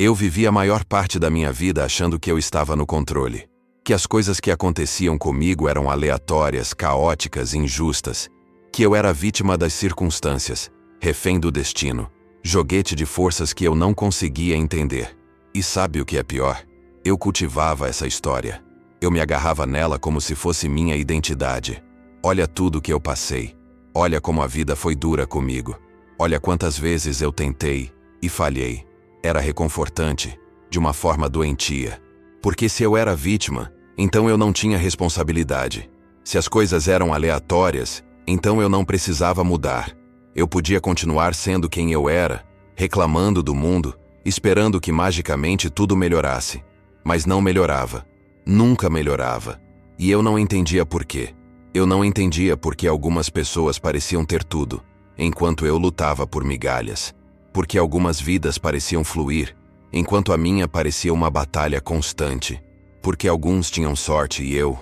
Eu vivi a maior parte da minha vida achando que eu estava no controle. Que as coisas que aconteciam comigo eram aleatórias, caóticas, injustas. Que eu era vítima das circunstâncias, refém do destino, joguete de forças que eu não conseguia entender. E sabe o que é pior? Eu cultivava essa história. Eu me agarrava nela como se fosse minha identidade. Olha tudo que eu passei. Olha como a vida foi dura comigo. Olha quantas vezes eu tentei e falhei. Era reconfortante, de uma forma doentia. Porque se eu era vítima, então eu não tinha responsabilidade. Se as coisas eram aleatórias, então eu não precisava mudar. Eu podia continuar sendo quem eu era, reclamando do mundo, esperando que magicamente tudo melhorasse. Mas não melhorava. Nunca melhorava. E eu não entendia por quê. Eu não entendia por que algumas pessoas pareciam ter tudo, enquanto eu lutava por migalhas. Porque algumas vidas pareciam fluir, enquanto a minha parecia uma batalha constante. Porque alguns tinham sorte e eu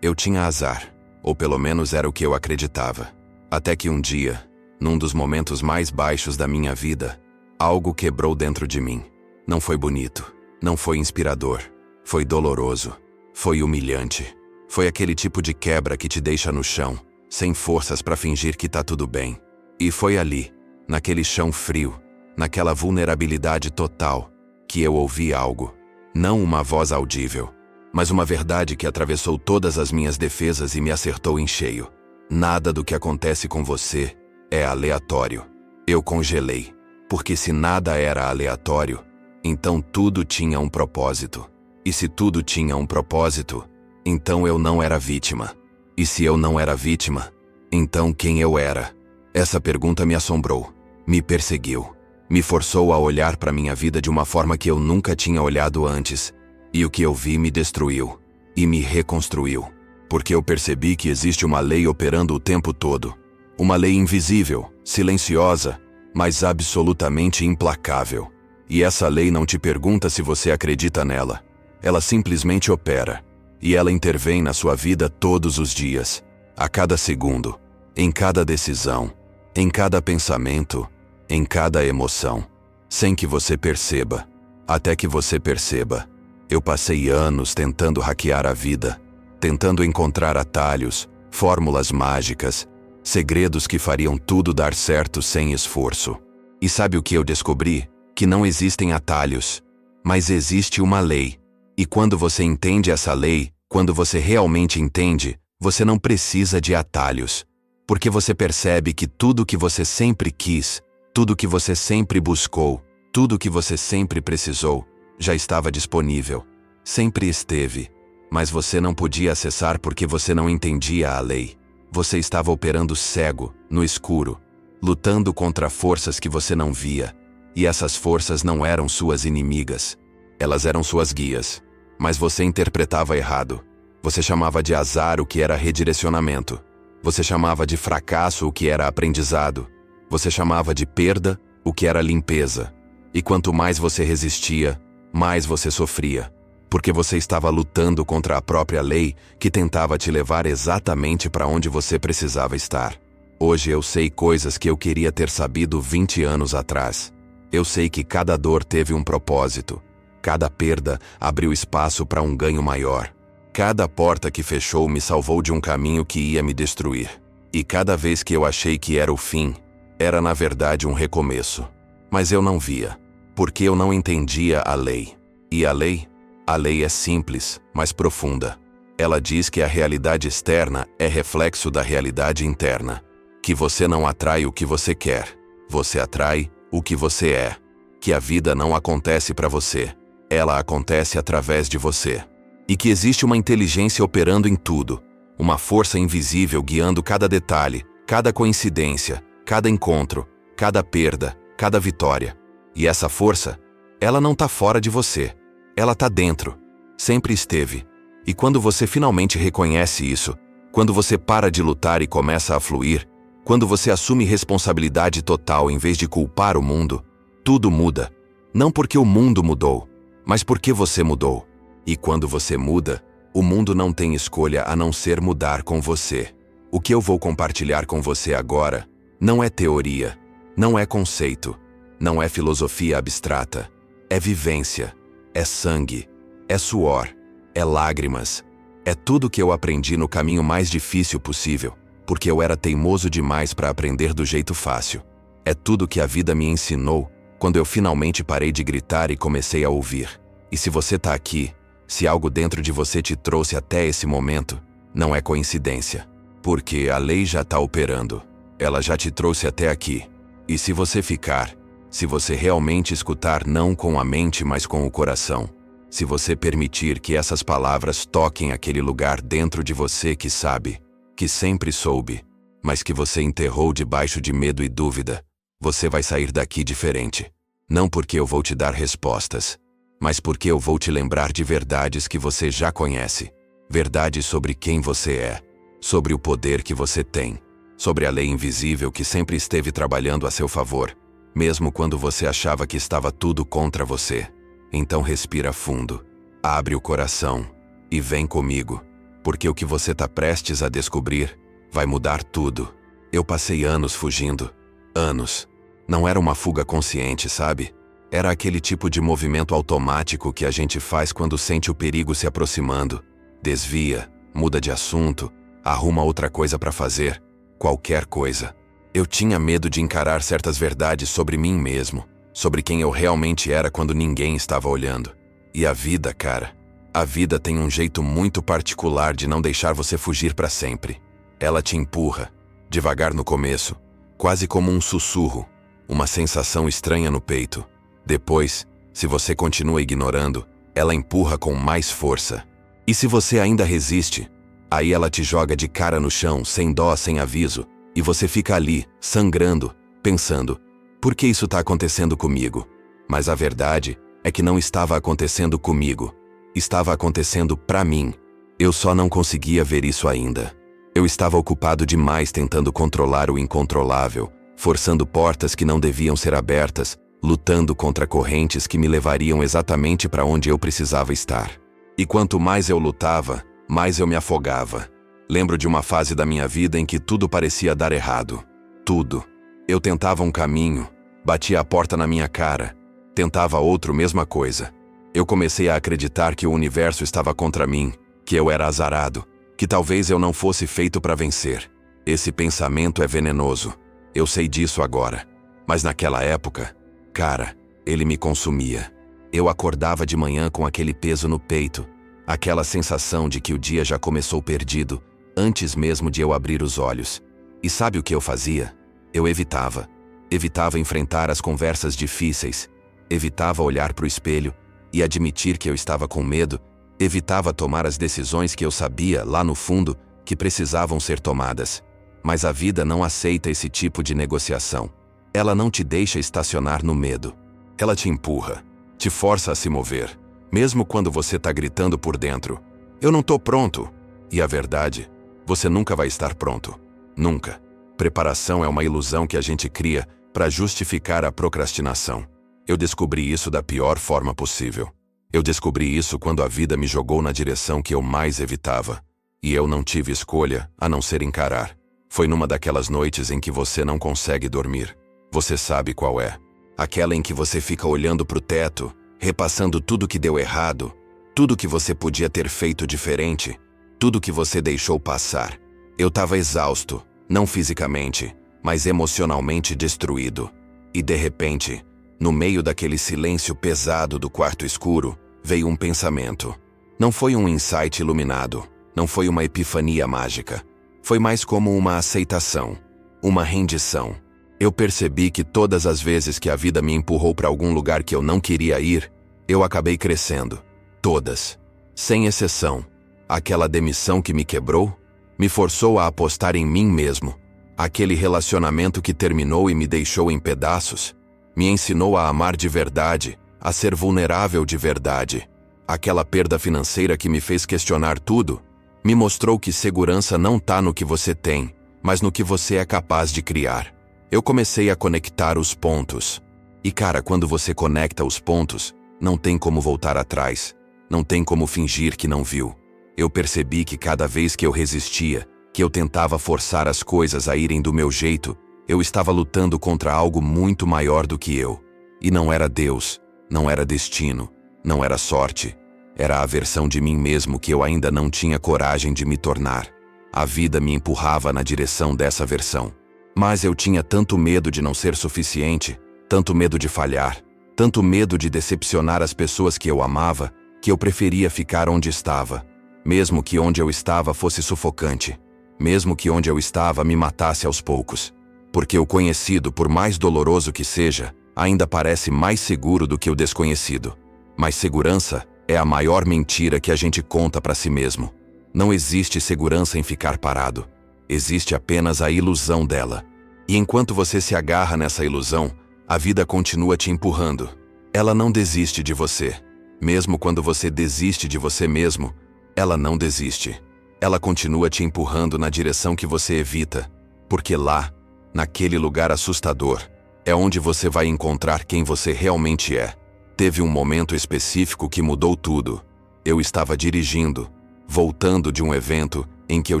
tinha azar. Ou pelo menos era o que eu acreditava. Até que um dia, num dos momentos mais baixos da minha vida, algo quebrou dentro de mim. Não foi bonito, não foi inspirador, foi doloroso, foi humilhante. Foi aquele tipo de quebra que te deixa no chão, sem forças para fingir que tá tudo bem. E foi ali, naquele chão frio, naquela vulnerabilidade total, que eu ouvi algo. Não uma voz audível, mas uma verdade que atravessou todas as minhas defesas e me acertou em cheio. Nada do que acontece com você é aleatório. Eu congelei, porque se nada era aleatório, então tudo tinha um propósito. E se tudo tinha um propósito, então eu não era vítima. E se eu não era vítima, então quem eu era? Essa pergunta me assombrou, me perseguiu, me forçou a olhar para minha vida de uma forma que eu nunca tinha olhado antes. E o que eu vi me destruiu e me reconstruiu. Porque eu percebi que existe uma lei operando o tempo todo. Uma lei invisível, silenciosa, mas absolutamente implacável. E essa lei não te pergunta se você acredita nela. Ela simplesmente opera. E ela intervém na sua vida todos os dias, a cada segundo, em cada decisão, em cada pensamento, em cada emoção, sem que você perceba. Até que você perceba. Eu passei anos tentando hackear a vida, tentando encontrar atalhos, fórmulas mágicas, segredos que fariam tudo dar certo sem esforço. E sabe o que eu descobri? Que não existem atalhos, mas existe uma lei. E quando você entende essa lei, quando você realmente entende, você não precisa de atalhos. Porque você percebe que tudo que você sempre quis, tudo que você sempre buscou, tudo que você sempre precisou, já estava disponível. Sempre esteve. Mas você não podia acessar porque você não entendia a lei. Você estava operando cego, no escuro, lutando contra forças que você não via. E essas forças não eram suas inimigas. Elas eram suas guias. Mas você interpretava errado. Você chamava de azar o que era redirecionamento. Você chamava de fracasso o que era aprendizado. Você chamava de perda o que era limpeza. E quanto mais você resistia, mais você sofria. Porque você estava lutando contra a própria lei que tentava te levar exatamente para onde você precisava estar. Hoje eu sei coisas que eu queria ter sabido 20 anos atrás. Eu sei que cada dor teve um propósito. Cada perda abriu espaço para um ganho maior. Cada porta que fechou me salvou de um caminho que ia me destruir. E cada vez que eu achei que era o fim, era na verdade um recomeço. Mas eu não via, porque eu não entendia a lei. E a lei? A lei é simples, mas profunda. Ela diz que a realidade externa é reflexo da realidade interna. Que você não atrai o que você quer, você atrai o que você é. Que a vida não acontece para você, ela acontece através de você. E que existe uma inteligência operando em tudo, uma força invisível guiando cada detalhe, cada coincidência, cada encontro, cada perda, cada vitória. E essa força, ela não está fora de você, ela está dentro, sempre esteve. E quando você finalmente reconhece isso, quando você para de lutar e começa a fluir, quando você assume responsabilidade total em vez de culpar o mundo, tudo muda. Não porque o mundo mudou, mas porque você mudou. E quando você muda, o mundo não tem escolha a não ser mudar com você. O que eu vou compartilhar com você agora não é teoria, não é conceito, não é filosofia abstrata. É vivência, é sangue, é suor, é lágrimas. É tudo que eu aprendi no caminho mais difícil possível, porque eu era teimoso demais para aprender do jeito fácil. É tudo que a vida me ensinou quando eu finalmente parei de gritar e comecei a ouvir. E se você tá aqui, se algo dentro de você te trouxe até esse momento, não é coincidência. Porque a lei já tá operando. Ela já te trouxe até aqui. E se você ficar, se você realmente escutar não com a mente, mas com o coração, se você permitir que essas palavras toquem aquele lugar dentro de você que sabe, que sempre soube, mas que você enterrou debaixo de medo e dúvida, você vai sair daqui diferente. Não porque eu vou te dar respostas, mas porque eu vou te lembrar de verdades que você já conhece. Verdades sobre quem você é, sobre o poder que você tem, sobre a lei invisível que sempre esteve trabalhando a seu favor, mesmo quando você achava que estava tudo contra você. Então respira fundo, abre o coração e vem comigo, porque o que você está prestes a descobrir vai mudar tudo. Eu passei anos fugindo. Anos. Não era uma fuga consciente, sabe? Era aquele tipo de movimento automático que a gente faz quando sente o perigo se aproximando. Desvia, muda de assunto, arruma outra coisa para fazer, qualquer coisa. Eu tinha medo de encarar certas verdades sobre mim mesmo, sobre quem eu realmente era quando ninguém estava olhando. E a vida, cara, a vida tem um jeito muito particular de não deixar você fugir para sempre. Ela te empurra, devagar no começo, quase como um sussurro, uma sensação estranha no peito. Depois, se você continua ignorando, ela empurra com mais força. E se você ainda resiste, aí ela te joga de cara no chão, sem dó, sem aviso, e você fica ali, sangrando, pensando: por que isso está acontecendo comigo? Mas a verdade é que não estava acontecendo comigo. Estava acontecendo pra mim. Eu só não conseguia ver isso ainda. Eu estava ocupado demais tentando controlar o incontrolável, forçando portas que não deviam ser abertas, lutando contra correntes que me levariam exatamente para onde eu precisava estar. E quanto mais eu lutava, mais eu me afogava. Lembro de uma fase da minha vida em que tudo parecia dar errado. Tudo. Eu tentava um caminho, batia a porta na minha cara, tentava outro, mesma coisa. Eu comecei a acreditar que o universo estava contra mim, que eu era azarado, que talvez eu não fosse feito para vencer. Esse pensamento é venenoso. Eu sei disso agora. Mas naquela época, cara, ele me consumia. Eu acordava de manhã com aquele peso no peito, aquela sensação de que o dia já começou perdido, antes mesmo de eu abrir os olhos. E sabe o que eu fazia? Eu evitava. Evitava enfrentar as conversas difíceis. Evitava olhar para o espelho e admitir que eu estava com medo. Evitava tomar as decisões que eu sabia, lá no fundo, que precisavam ser tomadas. Mas a vida não aceita esse tipo de negociação. Ela não te deixa estacionar no medo. Ela te empurra, te força a se mover, mesmo quando você está gritando por dentro: eu não tô pronto. E a verdade, você nunca vai estar pronto. Nunca. Preparação é uma ilusão que a gente cria para justificar a procrastinação. Eu descobri isso da pior forma possível. Eu descobri isso quando a vida me jogou na direção que eu mais evitava. E eu não tive escolha a não ser encarar. Foi numa daquelas noites em que você não consegue dormir. Você sabe qual é. Aquela em que você fica olhando pro teto, repassando tudo que deu errado, tudo que você podia ter feito diferente, tudo que você deixou passar. Eu estava exausto, não fisicamente, mas emocionalmente destruído. E de repente, no meio daquele silêncio pesado do quarto escuro, veio um pensamento. Não foi um insight iluminado, não foi uma epifania mágica. Foi mais como uma aceitação, uma rendição. Eu percebi que todas as vezes que a vida me empurrou para algum lugar que eu não queria ir, eu acabei crescendo. Todas. Sem exceção. Aquela demissão que me quebrou, me forçou a apostar em mim mesmo. Aquele relacionamento que terminou e me deixou em pedaços, me ensinou a amar de verdade, a ser vulnerável de verdade. Aquela perda financeira que me fez questionar tudo, me mostrou que segurança não tá no que você tem, mas no que você é capaz de criar. Eu comecei a conectar os pontos. E cara, quando você conecta os pontos, não tem como voltar atrás. Não tem como fingir que não viu. Eu percebi que cada vez que eu resistia, que eu tentava forçar as coisas a irem do meu jeito, eu estava lutando contra algo muito maior do que eu. E não era Deus, Não era destino, não era sorte. Era a versão de mim mesmo que eu ainda não tinha coragem de me tornar. A vida me empurrava na direção dessa versão. Mas eu tinha tanto medo de não ser suficiente, tanto medo de falhar, tanto medo de decepcionar as pessoas que eu amava, que eu preferia ficar onde estava. Mesmo que onde eu estava fosse sufocante. Mesmo que onde eu estava me matasse aos poucos. Porque o conhecido, por mais doloroso que seja, ainda parece mais seguro do que o desconhecido. Mas segurança é a maior mentira que a gente conta para si mesmo. Não existe segurança em ficar parado. Existe apenas a ilusão dela. E enquanto você se agarra nessa ilusão, a vida continua te empurrando. Ela não desiste de você. Mesmo quando você desiste de você mesmo, ela não desiste. Ela continua te empurrando na direção que você evita. Porque lá, naquele lugar assustador, é onde você vai encontrar quem você realmente é. Teve um momento específico que mudou tudo. Eu estava dirigindo, voltando de um evento em que eu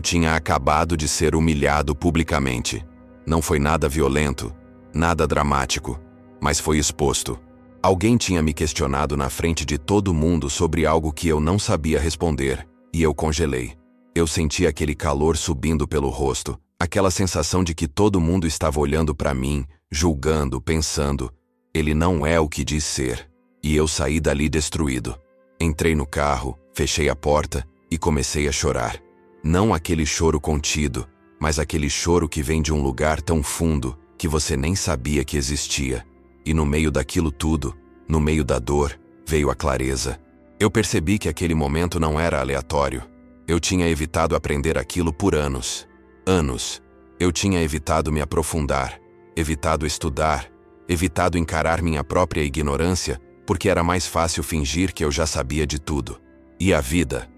tinha acabado de ser humilhado publicamente. Não foi nada violento, nada dramático, mas foi exposto. Alguém tinha me questionado na frente de todo mundo sobre algo que eu não sabia responder, e eu congelei. Eu senti aquele calor subindo pelo rosto, aquela sensação de que todo mundo estava olhando para mim, julgando, pensando, ele não é o que diz ser. E eu saí dali destruído. Entrei no carro, fechei a porta e comecei a chorar. Não aquele choro contido, mas aquele choro que vem de um lugar tão fundo que você nem sabia que existia. E no meio daquilo tudo, no meio da dor, veio a clareza. Eu percebi que aquele momento não era aleatório. Eu tinha evitado aprender aquilo por anos. Anos. Eu tinha evitado me aprofundar, evitado estudar, evitado encarar minha própria ignorância, porque era mais fácil fingir que eu já sabia de tudo. E a vida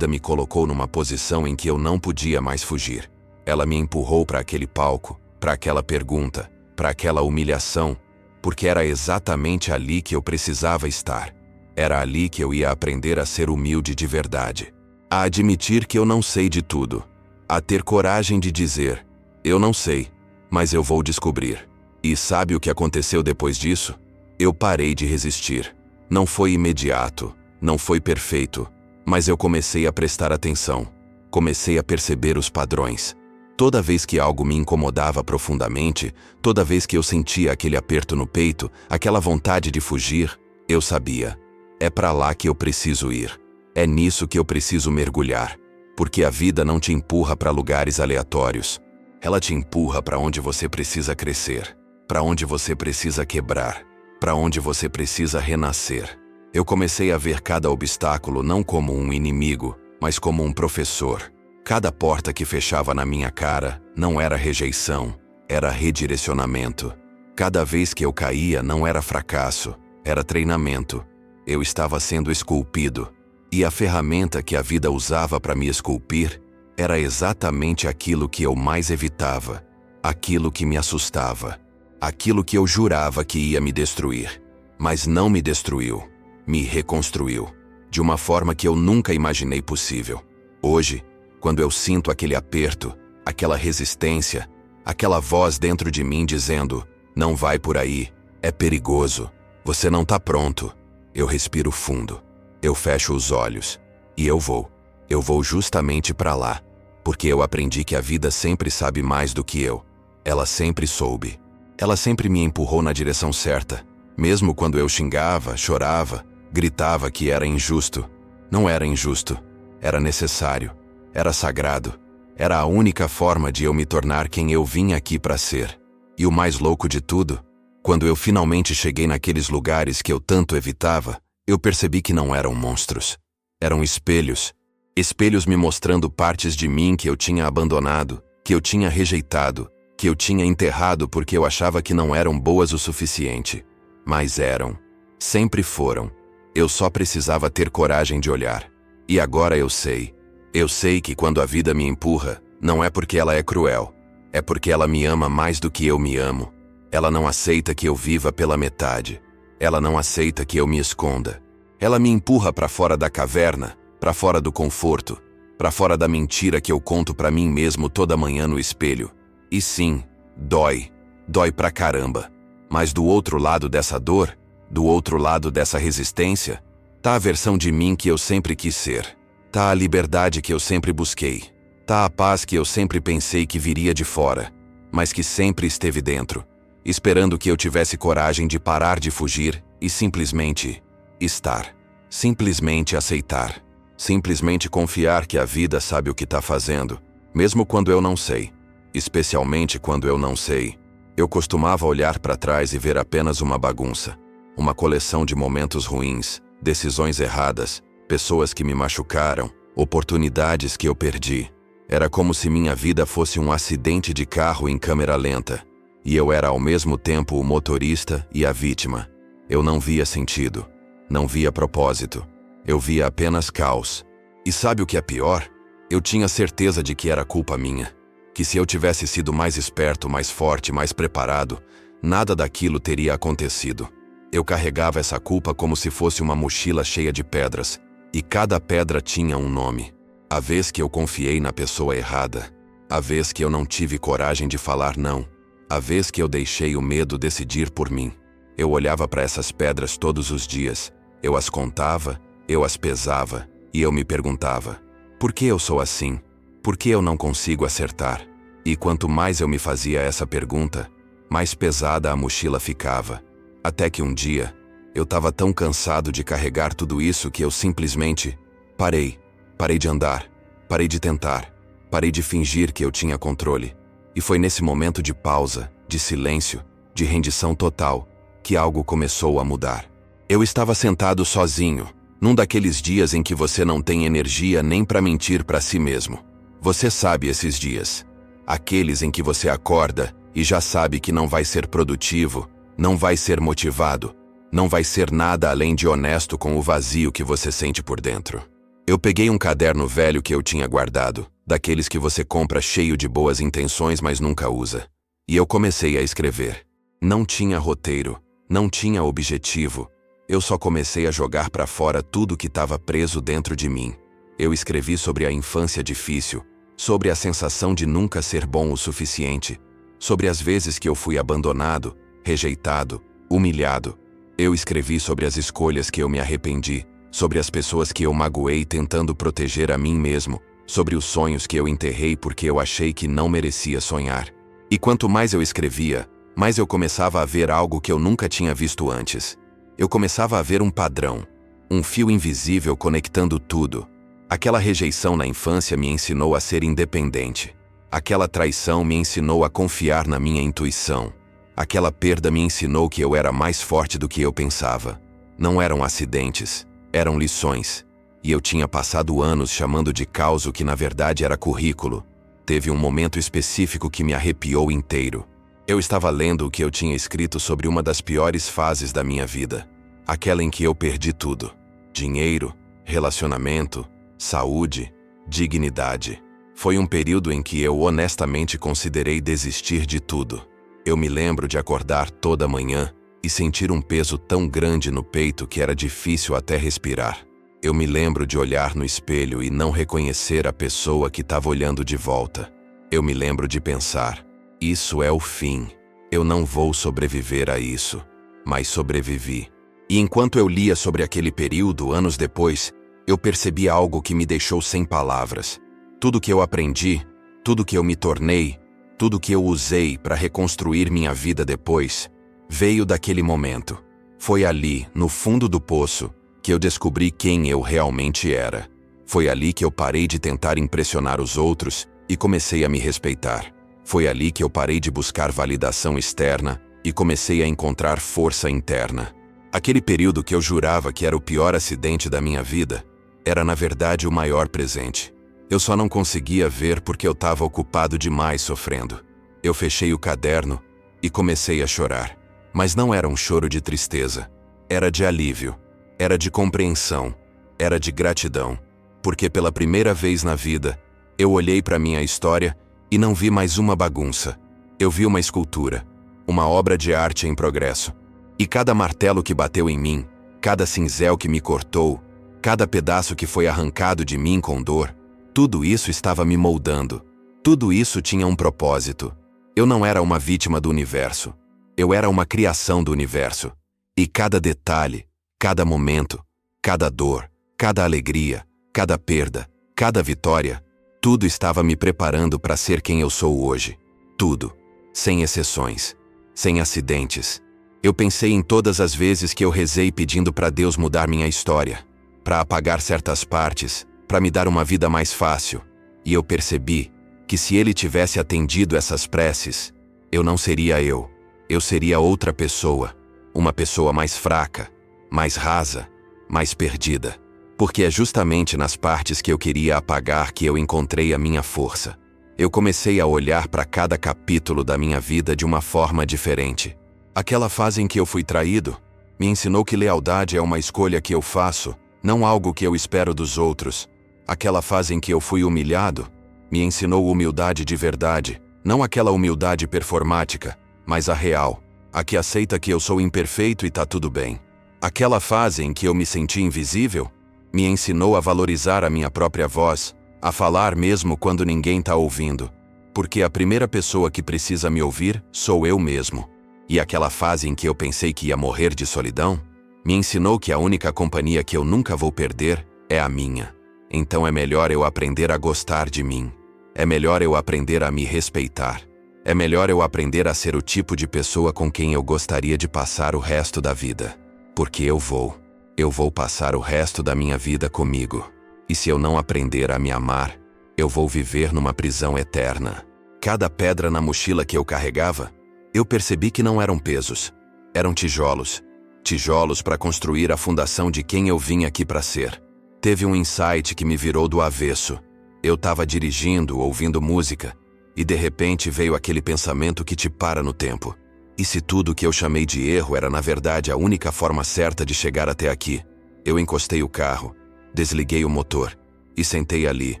me colocou numa posição em que eu não podia mais fugir. Ela me empurrou para aquele palco, para aquela pergunta, para aquela humilhação, porque era exatamente ali que eu precisava estar. Era ali que eu ia aprender a ser humilde de verdade. A admitir que eu não sei de tudo. A ter coragem de dizer, eu não sei, mas eu vou descobrir. E sabe o que aconteceu depois disso? Eu parei de resistir. Não foi imediato, não foi perfeito, mas eu comecei a prestar atenção. Comecei a perceber os padrões. Toda vez que algo me incomodava profundamente, toda vez que eu sentia aquele aperto no peito, aquela vontade de fugir, eu sabia. É para lá que eu preciso ir. É nisso que eu preciso mergulhar. Porque a vida não te empurra para lugares aleatórios. Ela te empurra para onde você precisa crescer, para onde você precisa quebrar, para onde você precisa renascer. Eu comecei a ver cada obstáculo não como um inimigo, mas como um professor. Cada porta que fechava na minha cara não era rejeição, era redirecionamento. Cada vez que eu caía não era fracasso, era treinamento. Eu estava sendo esculpido. E a ferramenta que a vida usava para me esculpir era exatamente aquilo que eu mais evitava, aquilo que me assustava, aquilo que eu jurava que ia me destruir. Mas não me destruiu, me reconstruiu, de uma forma que eu nunca imaginei possível. Hoje, quando eu sinto aquele aperto, aquela resistência, aquela voz dentro de mim dizendo, não vai por aí, é perigoso, você não está pronto, eu respiro fundo. Eu fecho os olhos e eu vou justamente para lá, porque eu aprendi que a vida sempre sabe mais do que eu. Ela sempre soube. Ela sempre me empurrou na direção certa, mesmo quando eu xingava, chorava, gritava que era injusto. Não era injusto, era necessário, era sagrado, era a única forma de eu me tornar quem eu vim aqui para ser. E o mais louco de tudo, quando eu finalmente cheguei naqueles lugares que eu tanto evitava, eu percebi que não eram monstros. Eram espelhos. Espelhos me mostrando partes de mim que eu tinha abandonado, que eu tinha rejeitado, que eu tinha enterrado porque eu achava que não eram boas o suficiente. Mas eram. Sempre foram. Eu só precisava ter coragem de olhar. E agora eu sei. Eu sei que quando a vida me empurra, não é porque ela é cruel. É porque ela me ama mais do que eu me amo. Ela não aceita que eu viva pela metade. Ela não aceita que eu me esconda. Ela me empurra para fora da caverna, para fora do conforto, para fora da mentira que eu conto para mim mesmo toda manhã no espelho. E sim, dói. Dói pra caramba. Mas do outro lado dessa dor, Do outro lado dessa resistência, tá a versão de mim que eu sempre quis ser. Tá a liberdade que eu sempre busquei. Tá a paz que eu sempre pensei que viria de fora, mas que sempre esteve dentro, esperando que eu tivesse coragem de parar de fugir e simplesmente estar. Simplesmente aceitar. Simplesmente confiar que a vida sabe o que tá fazendo, mesmo quando eu não sei. Especialmente quando eu não sei. Eu costumava olhar para trás e ver apenas uma bagunça. Uma coleção de momentos ruins, decisões erradas, pessoas que me machucaram, oportunidades que eu perdi. Era como se minha vida fosse um acidente de carro em câmera lenta, e eu era ao mesmo tempo o motorista e a vítima. Eu não via sentido, não via propósito, eu via apenas caos. E sabe o que é pior? Eu tinha certeza de que era culpa minha, que se eu tivesse sido mais esperto, mais forte, mais preparado, nada daquilo teria acontecido. Eu carregava essa culpa como se fosse uma mochila cheia de pedras, e cada pedra tinha um nome. A vez que eu confiei na pessoa errada, a vez que eu não tive coragem de falar não, a vez que eu deixei o medo decidir por mim. Eu olhava para essas pedras todos os dias, eu as contava, eu as pesava, e eu me perguntava: por que eu sou assim? Por que eu não consigo acertar? E quanto mais eu me fazia essa pergunta, mais pesada a mochila ficava. Até que um dia, eu estava tão cansado de carregar tudo isso que eu simplesmente parei. Parei de andar, parei de tentar, parei de fingir que eu tinha controle. E foi nesse momento de pausa, de silêncio, de rendição total, que algo começou a mudar. Eu estava sentado sozinho, num daqueles dias em que você não tem energia nem para mentir para si mesmo. Você sabe esses dias. Aqueles em que você acorda e já sabe que não vai ser produtivo, não vai ser motivado, não vai ser nada além de honesto com o vazio que você sente por dentro. Eu peguei um caderno velho que eu tinha guardado, daqueles que você compra cheio de boas intenções mas nunca usa. E eu comecei a escrever. Não tinha roteiro, não tinha objetivo. Eu só comecei a jogar para fora tudo que estava preso dentro de mim. Eu escrevi sobre a infância difícil, sobre a sensação de nunca ser bom o suficiente, sobre as vezes que eu fui abandonado, rejeitado, humilhado. Eu escrevi sobre as escolhas que eu me arrependi, sobre as pessoas que eu magoei tentando proteger a mim mesmo, sobre os sonhos que eu enterrei porque eu achei que não merecia sonhar. E quanto mais eu escrevia, mais eu começava a ver algo que eu nunca tinha visto antes. Eu começava a ver um padrão, um fio invisível conectando tudo. Aquela rejeição na infância me ensinou a ser independente. Aquela traição me ensinou a confiar na minha intuição. Aquela perda me ensinou que eu era mais forte do que eu pensava. Não eram acidentes, eram lições. E eu tinha passado anos chamando de caos o que na verdade era currículo. Teve um momento específico que me arrepiou inteiro. Eu estava lendo o que eu tinha escrito sobre uma das piores fases da minha vida. Aquela em que eu perdi tudo. Dinheiro, relacionamento, saúde, dignidade. Foi um período em que eu honestamente considerei desistir de tudo. Eu me lembro de acordar toda manhã e sentir um peso tão grande no peito que era difícil até respirar. Eu me lembro de olhar no espelho e não reconhecer a pessoa que estava olhando de volta. Eu me lembro de pensar: isso é o fim. Eu não vou sobreviver a isso. Mas sobrevivi. E enquanto eu lia sobre aquele período, anos depois, eu percebi algo que me deixou sem palavras. Tudo que eu aprendi, tudo que eu me tornei, tudo que eu usei para reconstruir minha vida depois, veio daquele momento. Foi ali, no fundo do poço, que eu descobri quem eu realmente era. Foi ali que eu parei de tentar impressionar os outros e comecei a me respeitar. Foi ali que eu parei de buscar validação externa e comecei a encontrar força interna. Aquele período que eu jurava que era o pior acidente da minha vida, era na verdade o maior presente. Eu só não conseguia ver porque eu estava ocupado demais sofrendo. Eu fechei o caderno e comecei a chorar. Mas não era um choro de tristeza. Era de alívio. Era de compreensão. Era de gratidão. Porque pela primeira vez na vida, eu olhei para minha história e não vi mais uma bagunça. Eu vi uma escultura. Uma obra de arte em progresso. E cada martelo que bateu em mim, cada cinzel que me cortou, cada pedaço que foi arrancado de mim com dor, tudo isso estava me moldando. Tudo isso tinha um propósito. Eu não era uma vítima do universo. Eu era uma criação do universo. E cada detalhe, cada momento, cada dor, cada alegria, cada perda, cada vitória, tudo estava me preparando para ser quem eu sou hoje. Tudo. Sem exceções. Sem acidentes. Eu pensei em todas as vezes que eu rezei pedindo para Deus mudar minha história, para apagar certas partes, para me dar uma vida mais fácil. E eu percebi que se Ele tivesse atendido essas preces, eu não seria eu. Eu seria outra pessoa. Uma pessoa mais fraca, mais rasa, mais perdida. Porque é justamente nas partes que eu queria apagar que eu encontrei a minha força. Eu comecei a olhar para cada capítulo da minha vida de uma forma diferente. Aquela fase em que eu fui traído me ensinou que lealdade é uma escolha que eu faço, não algo que eu espero dos outros. Aquela fase em que eu fui humilhado me ensinou humildade de verdade, não aquela humildade performática, mas a real, a que aceita que eu sou imperfeito e tá tudo bem. Aquela fase em que eu me senti invisível me ensinou a valorizar a minha própria voz, a falar mesmo quando ninguém tá ouvindo, porque a primeira pessoa que precisa me ouvir sou eu mesmo. E aquela fase em que eu pensei que ia morrer de solidão, me ensinou que a única companhia que eu nunca vou perder é a minha. Então é melhor eu aprender a gostar de mim. É melhor eu aprender a me respeitar. É melhor eu aprender a ser o tipo de pessoa com quem eu gostaria de passar o resto da vida. Porque eu vou passar o resto da minha vida comigo. E se eu não aprender a me amar, eu vou viver numa prisão eterna. Cada pedra na mochila que eu carregava, eu percebi que não eram pesos. Eram tijolos. Tijolos para construir a fundação de quem eu vim aqui para ser. Teve um insight que me virou do avesso. Eu estava dirigindo, ouvindo música, e de repente veio aquele pensamento que te para no tempo. E se tudo que eu chamei de erro era na verdade a única forma certa de chegar até aqui? Eu encostei o carro, desliguei o motor e sentei ali,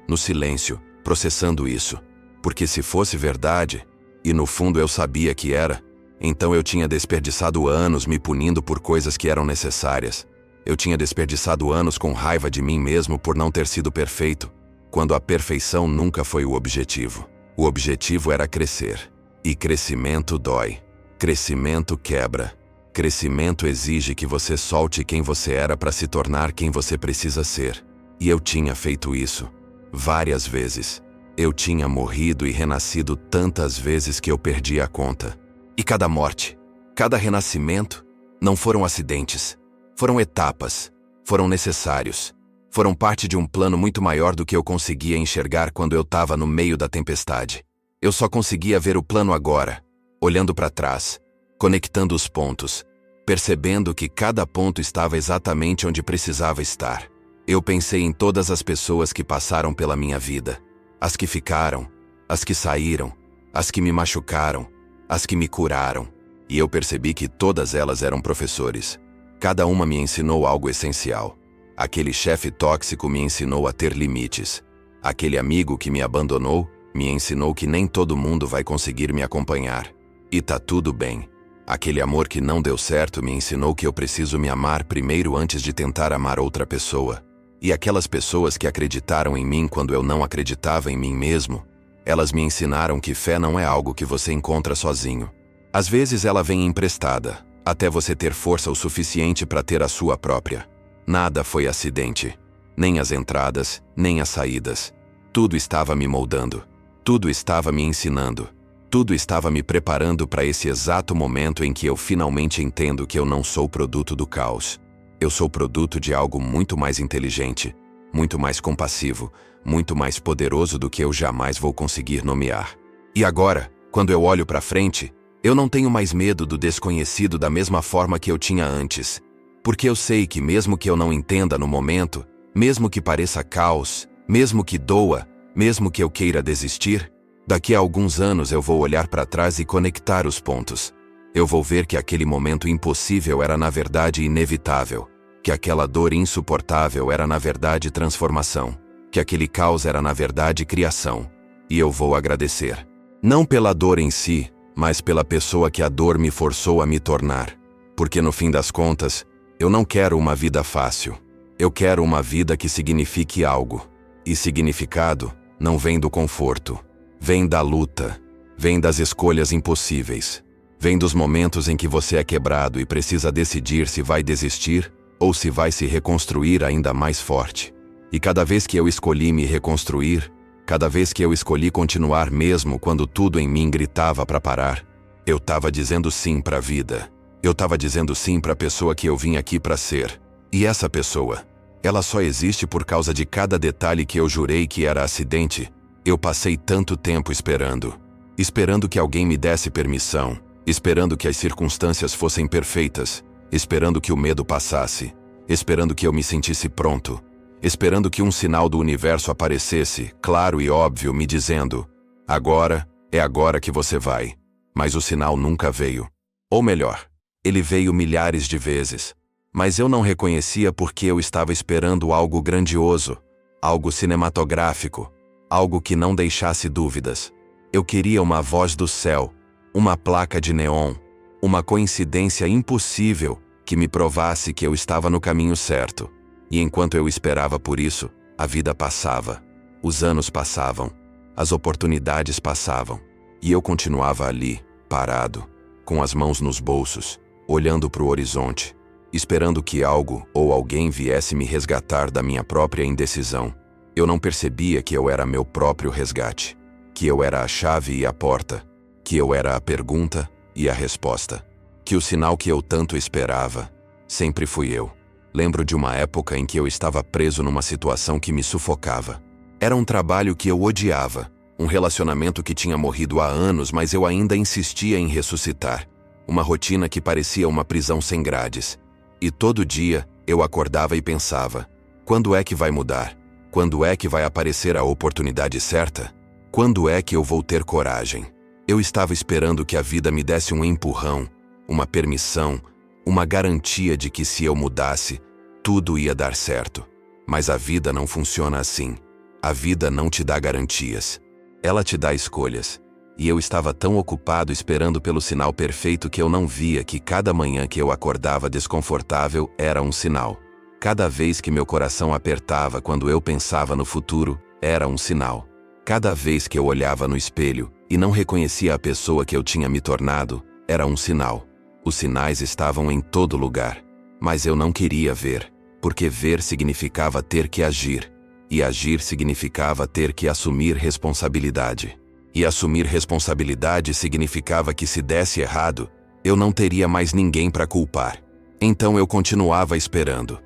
no silêncio, processando isso. Porque se fosse verdade, e no fundo eu sabia que era, então eu tinha desperdiçado anos me punindo por coisas que eram necessárias. Eu tinha desperdiçado anos com raiva de mim mesmo por não ter sido perfeito, quando a perfeição nunca foi o objetivo. O objetivo era crescer. E crescimento dói. Crescimento quebra. Crescimento exige que você solte quem você era para se tornar quem você precisa ser. E eu tinha feito isso. Várias vezes. Eu tinha morrido e renascido tantas vezes que eu perdi a conta. E cada morte, cada renascimento, não foram acidentes. Foram etapas. Foram necessários. Foram parte de um plano muito maior do que eu conseguia enxergar quando eu estava no meio da tempestade. Eu só conseguia ver o plano agora, olhando para trás, conectando os pontos, percebendo que cada ponto estava exatamente onde precisava estar. Eu pensei em todas as pessoas que passaram pela minha vida. As que ficaram, as que saíram, as que me machucaram, as que me curaram. E eu percebi que todas elas eram professores. Cada uma me ensinou algo essencial. Aquele chefe tóxico me ensinou a ter limites. Aquele amigo que me abandonou me ensinou que nem todo mundo vai conseguir me acompanhar. E tá tudo bem. Aquele amor que não deu certo me ensinou que eu preciso me amar primeiro antes de tentar amar outra pessoa. E aquelas pessoas que acreditaram em mim quando eu não acreditava em mim mesmo, elas me ensinaram que fé não é algo que você encontra sozinho. Às vezes ela vem emprestada, até você ter força o suficiente para ter a sua própria. Nada foi acidente. Nem as entradas, nem as saídas. Tudo estava me moldando. Tudo estava me ensinando. Tudo estava me preparando para esse exato momento em que eu finalmente entendo que eu não sou produto do caos. Eu sou produto de algo muito mais inteligente, muito mais compassivo, muito mais poderoso do que eu jamais vou conseguir nomear. E agora, quando eu olho para frente, eu não tenho mais medo do desconhecido da mesma forma que eu tinha antes. Porque eu sei que mesmo que eu não entenda no momento, mesmo que pareça caos, mesmo que doa, mesmo que eu queira desistir, daqui a alguns anos eu vou olhar para trás e conectar os pontos. Eu vou ver que aquele momento impossível era na verdade inevitável, que aquela dor insuportável era na verdade transformação, que aquele caos era na verdade criação. E eu vou agradecer. Não pela dor em si, mas pela pessoa que a dor me forçou a me tornar. Porque no fim das contas, eu não quero uma vida fácil. Eu quero uma vida que signifique algo. E significado não vem do conforto. Vem da luta. Vem das escolhas impossíveis. Vem dos momentos em que você é quebrado e precisa decidir se vai desistir ou se vai se reconstruir ainda mais forte. E cada vez que eu escolhi me reconstruir, cada vez que eu escolhi continuar mesmo quando tudo em mim gritava para parar, eu estava dizendo sim para a vida. Eu estava dizendo sim para a pessoa que eu vim aqui para ser. E essa pessoa, ela só existe por causa de cada detalhe que eu jurei que era acidente. Eu passei tanto tempo esperando que alguém me desse permissão, esperando que as circunstâncias fossem perfeitas, esperando que o medo passasse, esperando que eu me sentisse pronto, esperando que um sinal do universo aparecesse, claro e óbvio, me dizendo: agora, é agora que você vai. Mas o sinal nunca veio. Ou melhor, ele veio milhares de vezes. Mas eu não reconhecia porque eu estava esperando algo grandioso, algo cinematográfico, algo que não deixasse dúvidas. Eu queria uma voz do céu, uma placa de neon, uma coincidência impossível que me provasse que eu estava no caminho certo. E enquanto eu esperava por isso, a vida passava, os anos passavam, as oportunidades passavam, e eu continuava ali, parado, com as mãos nos bolsos, olhando para o horizonte, esperando que algo ou alguém viesse me resgatar da minha própria indecisão. Eu não percebia que eu era meu próprio resgate, que eu era a chave e a porta, que eu era a pergunta e a resposta, que o sinal que eu tanto esperava sempre fui eu. Lembro de uma época em que eu estava preso numa situação que me sufocava. Era um trabalho que eu odiava, um relacionamento que tinha morrido há anos, mas eu ainda insistia em ressuscitar, uma rotina que parecia uma prisão sem grades. E todo dia eu acordava e pensava: quando é que vai mudar? Quando é que vai aparecer a oportunidade certa? Quando é que eu vou ter coragem? Eu estava esperando que a vida me desse um empurrão, uma permissão, uma garantia de que se eu mudasse, tudo ia dar certo. Mas a vida não funciona assim. A vida não te dá garantias. Ela te dá escolhas. E eu estava tão ocupado esperando pelo sinal perfeito que eu não via que cada manhã que eu acordava desconfortável era um sinal. Cada vez que meu coração apertava quando eu pensava no futuro, era um sinal. Cada vez que eu olhava no espelho e não reconhecia a pessoa que eu tinha me tornado, era um sinal. Os sinais estavam em todo lugar, mas eu não queria ver, porque ver significava ter que agir, e agir significava ter que assumir responsabilidade. E assumir responsabilidade significava que se desse errado, eu não teria mais ninguém para culpar. Então eu continuava esperando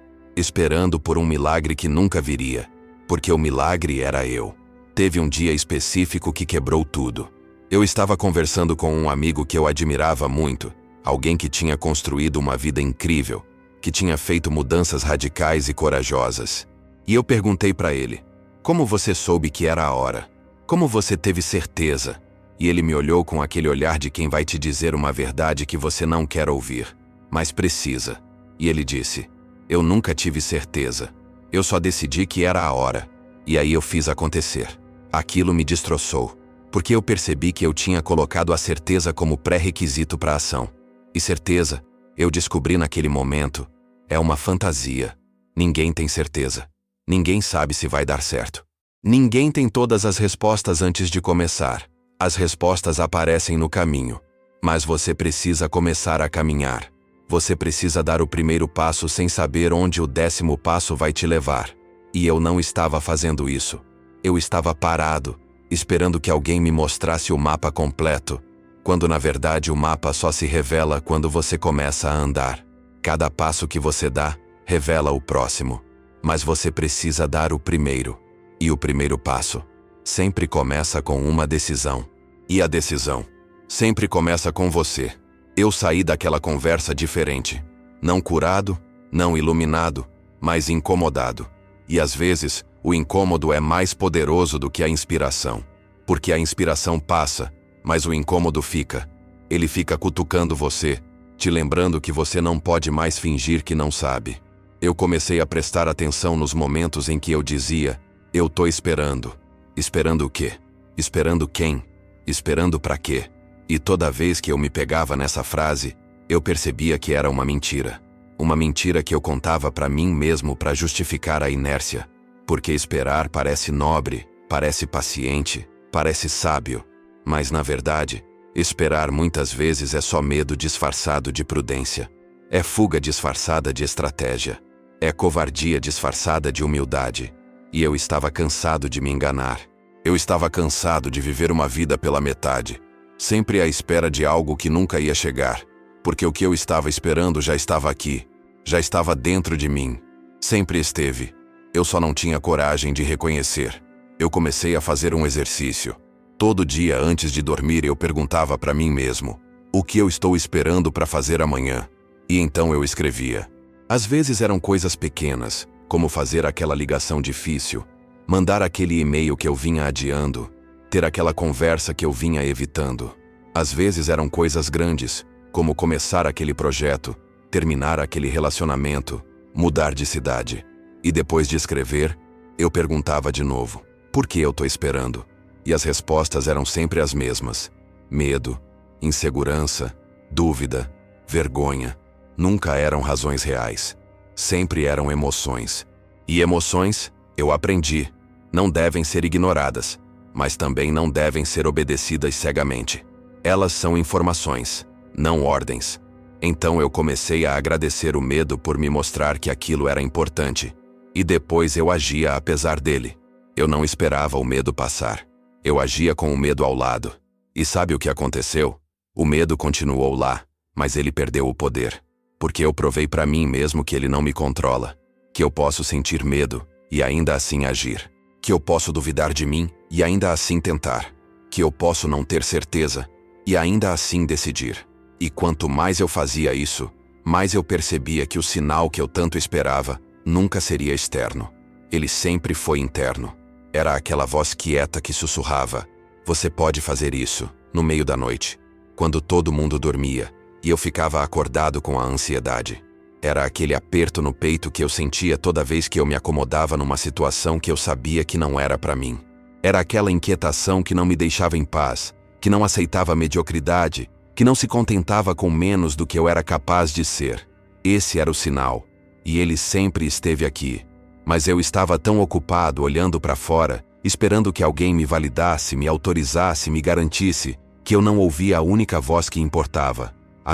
por um milagre que nunca viria, porque o milagre era eu. Teve um dia específico que quebrou tudo. Eu estava conversando com um amigo que eu admirava muito, alguém que tinha construído uma vida incrível, que tinha feito mudanças radicais e corajosas. E eu perguntei para ele: como você soube que era a hora? Como você teve certeza? E ele me olhou com aquele olhar de quem vai te dizer uma verdade que você não quer ouvir, mas precisa. E ele disse: eu nunca tive certeza. Eu só decidi que era a hora. E aí eu fiz acontecer. Aquilo me destroçou, porque eu percebi que eu tinha colocado a certeza como pré-requisito para a ação. E certeza, eu descobri naquele momento, é uma fantasia. Ninguém tem certeza. Ninguém sabe se vai dar certo. Ninguém tem todas as respostas antes de começar. As respostas aparecem no caminho. Mas você precisa começar a caminhar. Você precisa dar o primeiro passo sem saber onde o 10º passo vai te levar. E eu não estava fazendo isso. Eu estava parado, esperando que alguém me mostrasse o mapa completo, quando na verdade o mapa só se revela quando você começa a andar. Cada passo que você dá, revela o próximo. Mas você precisa dar o primeiro. E o primeiro passo sempre começa com uma decisão. E a decisão sempre começa com você. Eu saí daquela conversa diferente. Não curado, não iluminado, mas incomodado. E às vezes, o incômodo é mais poderoso do que a inspiração. Porque a inspiração passa, mas o incômodo fica. Ele fica cutucando você, te lembrando que você não pode mais fingir que não sabe. Eu comecei a prestar atenção nos momentos em que eu dizia: eu tô esperando. Esperando o quê? Esperando quem? Esperando pra quê? E toda vez que eu me pegava nessa frase, eu percebia que era uma mentira. Uma mentira que eu contava pra mim mesmo pra justificar a inércia. Porque esperar parece nobre, parece paciente, parece sábio. Mas na verdade, Esperar muitas vezes é só medo disfarçado de prudência. É fuga disfarçada de estratégia. É covardia disfarçada de humildade. E eu estava cansado de me enganar. Eu estava cansado de viver uma vida pela metade, sempre à espera de algo que nunca ia chegar, porque o que eu estava esperando já estava aqui, já estava dentro de mim. Sempre esteve. Eu só não tinha coragem de reconhecer. Eu comecei a fazer um exercício. Todo dia antes de dormir eu perguntava para mim mesmo: o que eu estou esperando para fazer amanhã? E então eu escrevia. Às vezes eram coisas pequenas, como fazer aquela ligação difícil, mandar aquele e-mail que eu vinha adiando, ter aquela conversa que eu vinha evitando. Às vezes eram coisas grandes, como começar aquele projeto, terminar aquele relacionamento, mudar de cidade. E depois de escrever, eu perguntava de novo: por que eu tô esperando? E as respostas eram sempre as mesmas. Medo, insegurança, dúvida, vergonha. Nunca eram razões reais. Sempre eram emoções. E emoções, eu aprendi, não devem ser ignoradas, mas também não devem ser obedecidas cegamente. Elas são informações, não ordens. Então eu comecei a agradecer o medo por me mostrar que aquilo era importante. E depois eu agia apesar dele. Eu não esperava o medo passar. Eu agia com o medo ao lado. E sabe o que aconteceu? O medo continuou lá, mas ele perdeu o poder. Porque eu provei para mim mesmo que ele não me controla. Que eu posso sentir medo e ainda assim agir. Que eu posso duvidar de mim e ainda assim tentar. Que eu posso não ter certeza e ainda assim decidir. E quanto mais eu fazia isso, mais eu percebia que o sinal que eu tanto esperava nunca seria externo. Ele sempre foi interno. Era aquela voz quieta que sussurrava: você pode fazer isso, no meio da noite, quando todo mundo dormia e eu ficava acordado com a ansiedade. Era aquele aperto no peito que eu sentia toda vez que eu me acomodava numa situação que eu sabia que não era para mim. Era aquela inquietação que não me deixava em paz, que não aceitava a mediocridade, que não se contentava com menos do que eu era capaz de ser. Esse era o sinal, e ele sempre esteve aqui. Mas eu estava tão ocupado olhando para fora, esperando que alguém me validasse, me autorizasse, me garantisse, que eu não ouvia a única voz que importava, a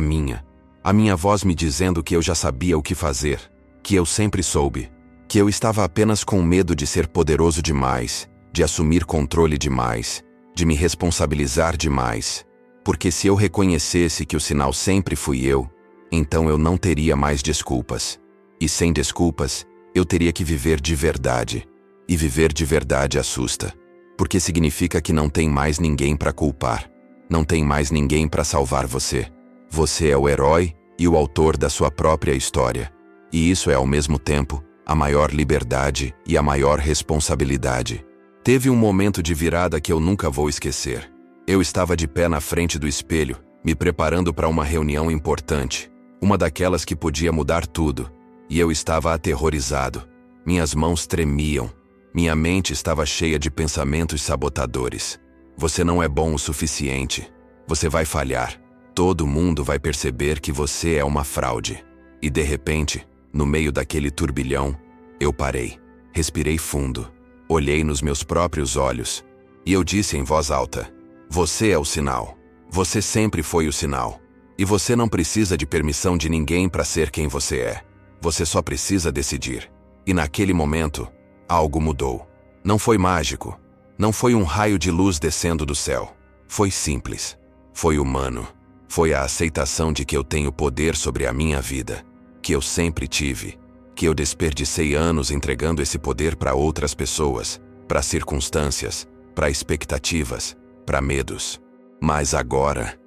minha voz me dizendo que eu já sabia o que fazer, que eu sempre soube, que eu estava apenas com medo de ser poderoso demais, de assumir controle demais, de me responsabilizar demais. Porque se eu reconhecesse que o sinal sempre fui eu, então eu não teria mais desculpas. E sem desculpas, eu teria que viver de verdade. E viver de verdade assusta. Porque significa que não tem mais ninguém para culpar. Não tem mais ninguém para salvar você. Você é o herói e o autor da sua própria história. E isso é ao mesmo tempo a maior liberdade e a maior responsabilidade. Teve um momento de virada que eu nunca vou esquecer. Eu estava de pé na frente do espelho, me preparando para uma reunião importante. Uma daquelas que podia mudar tudo. E eu estava aterrorizado. Minhas mãos tremiam. Minha mente estava cheia de pensamentos sabotadores. Você não é bom o suficiente. Você vai falhar. Todo mundo vai perceber que você é uma fraude. E de repente, no meio daquele turbilhão, eu parei. Respirei fundo. Olhei nos meus próprios olhos. E eu disse em voz alta: você é o sinal. Você sempre foi o sinal. E você não precisa de permissão de ninguém para ser quem você é. Você só precisa decidir. E naquele momento, algo mudou. Não foi mágico. Não foi um raio de luz descendo do céu. Foi simples. Foi humano. Foi a aceitação de que eu tenho poder sobre a minha vida. Que eu sempre tive. Que eu desperdicei anos entregando esse poder para outras pessoas, para circunstâncias, para expectativas, para medos. Mas agora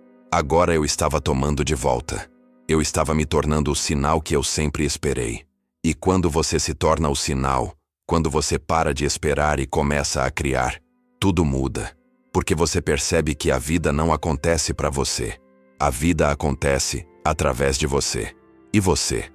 eu estava tomando de volta. Eu estava me tornando o sinal que eu sempre esperei. E quando você se torna o sinal, quando você para de esperar e começa a criar, tudo muda. Porque você percebe que a vida não acontece para você. A vida acontece através de você. E você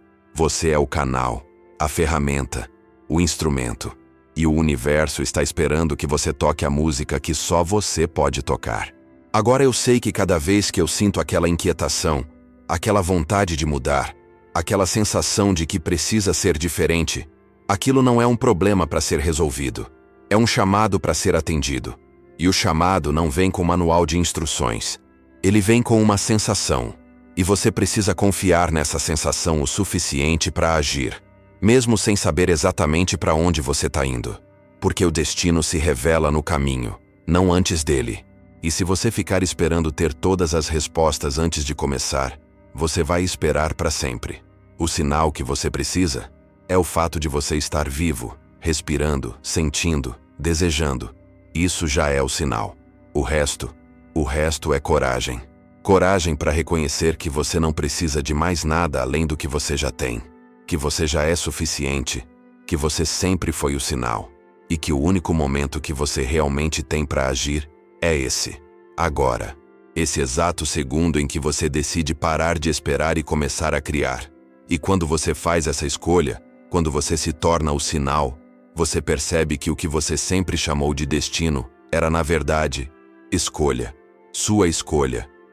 é o canal, a ferramenta, o instrumento. E o universo está esperando que você toque a música que só você pode tocar. Agora eu sei que cada vez que eu sinto aquela inquietação, aquela vontade de mudar, aquela sensação de que precisa ser diferente, aquilo não é um problema para ser resolvido. É um chamado para ser atendido. E o chamado não vem com manual de instruções. Ele vem com uma sensação, e você precisa confiar nessa sensação o suficiente para agir, mesmo sem saber exatamente para onde você está indo. Porque o destino se revela no caminho, não antes dele. E se você ficar esperando ter todas as respostas antes de começar, você vai esperar para sempre. O sinal que você precisa é o fato de você estar vivo, respirando, sentindo, desejando. Isso já é o sinal. O resto é coragem. Coragem para reconhecer que você não precisa de mais nada além do que você já tem, que você já é suficiente, que você sempre foi o sinal, e que o único momento que você realmente tem para agir é esse, agora. Esse exato segundo em que você decide parar de esperar e começar a criar. E quando você faz essa escolha, quando você se torna o sinal, você percebe que o que você sempre chamou de destino era, na verdade, escolha.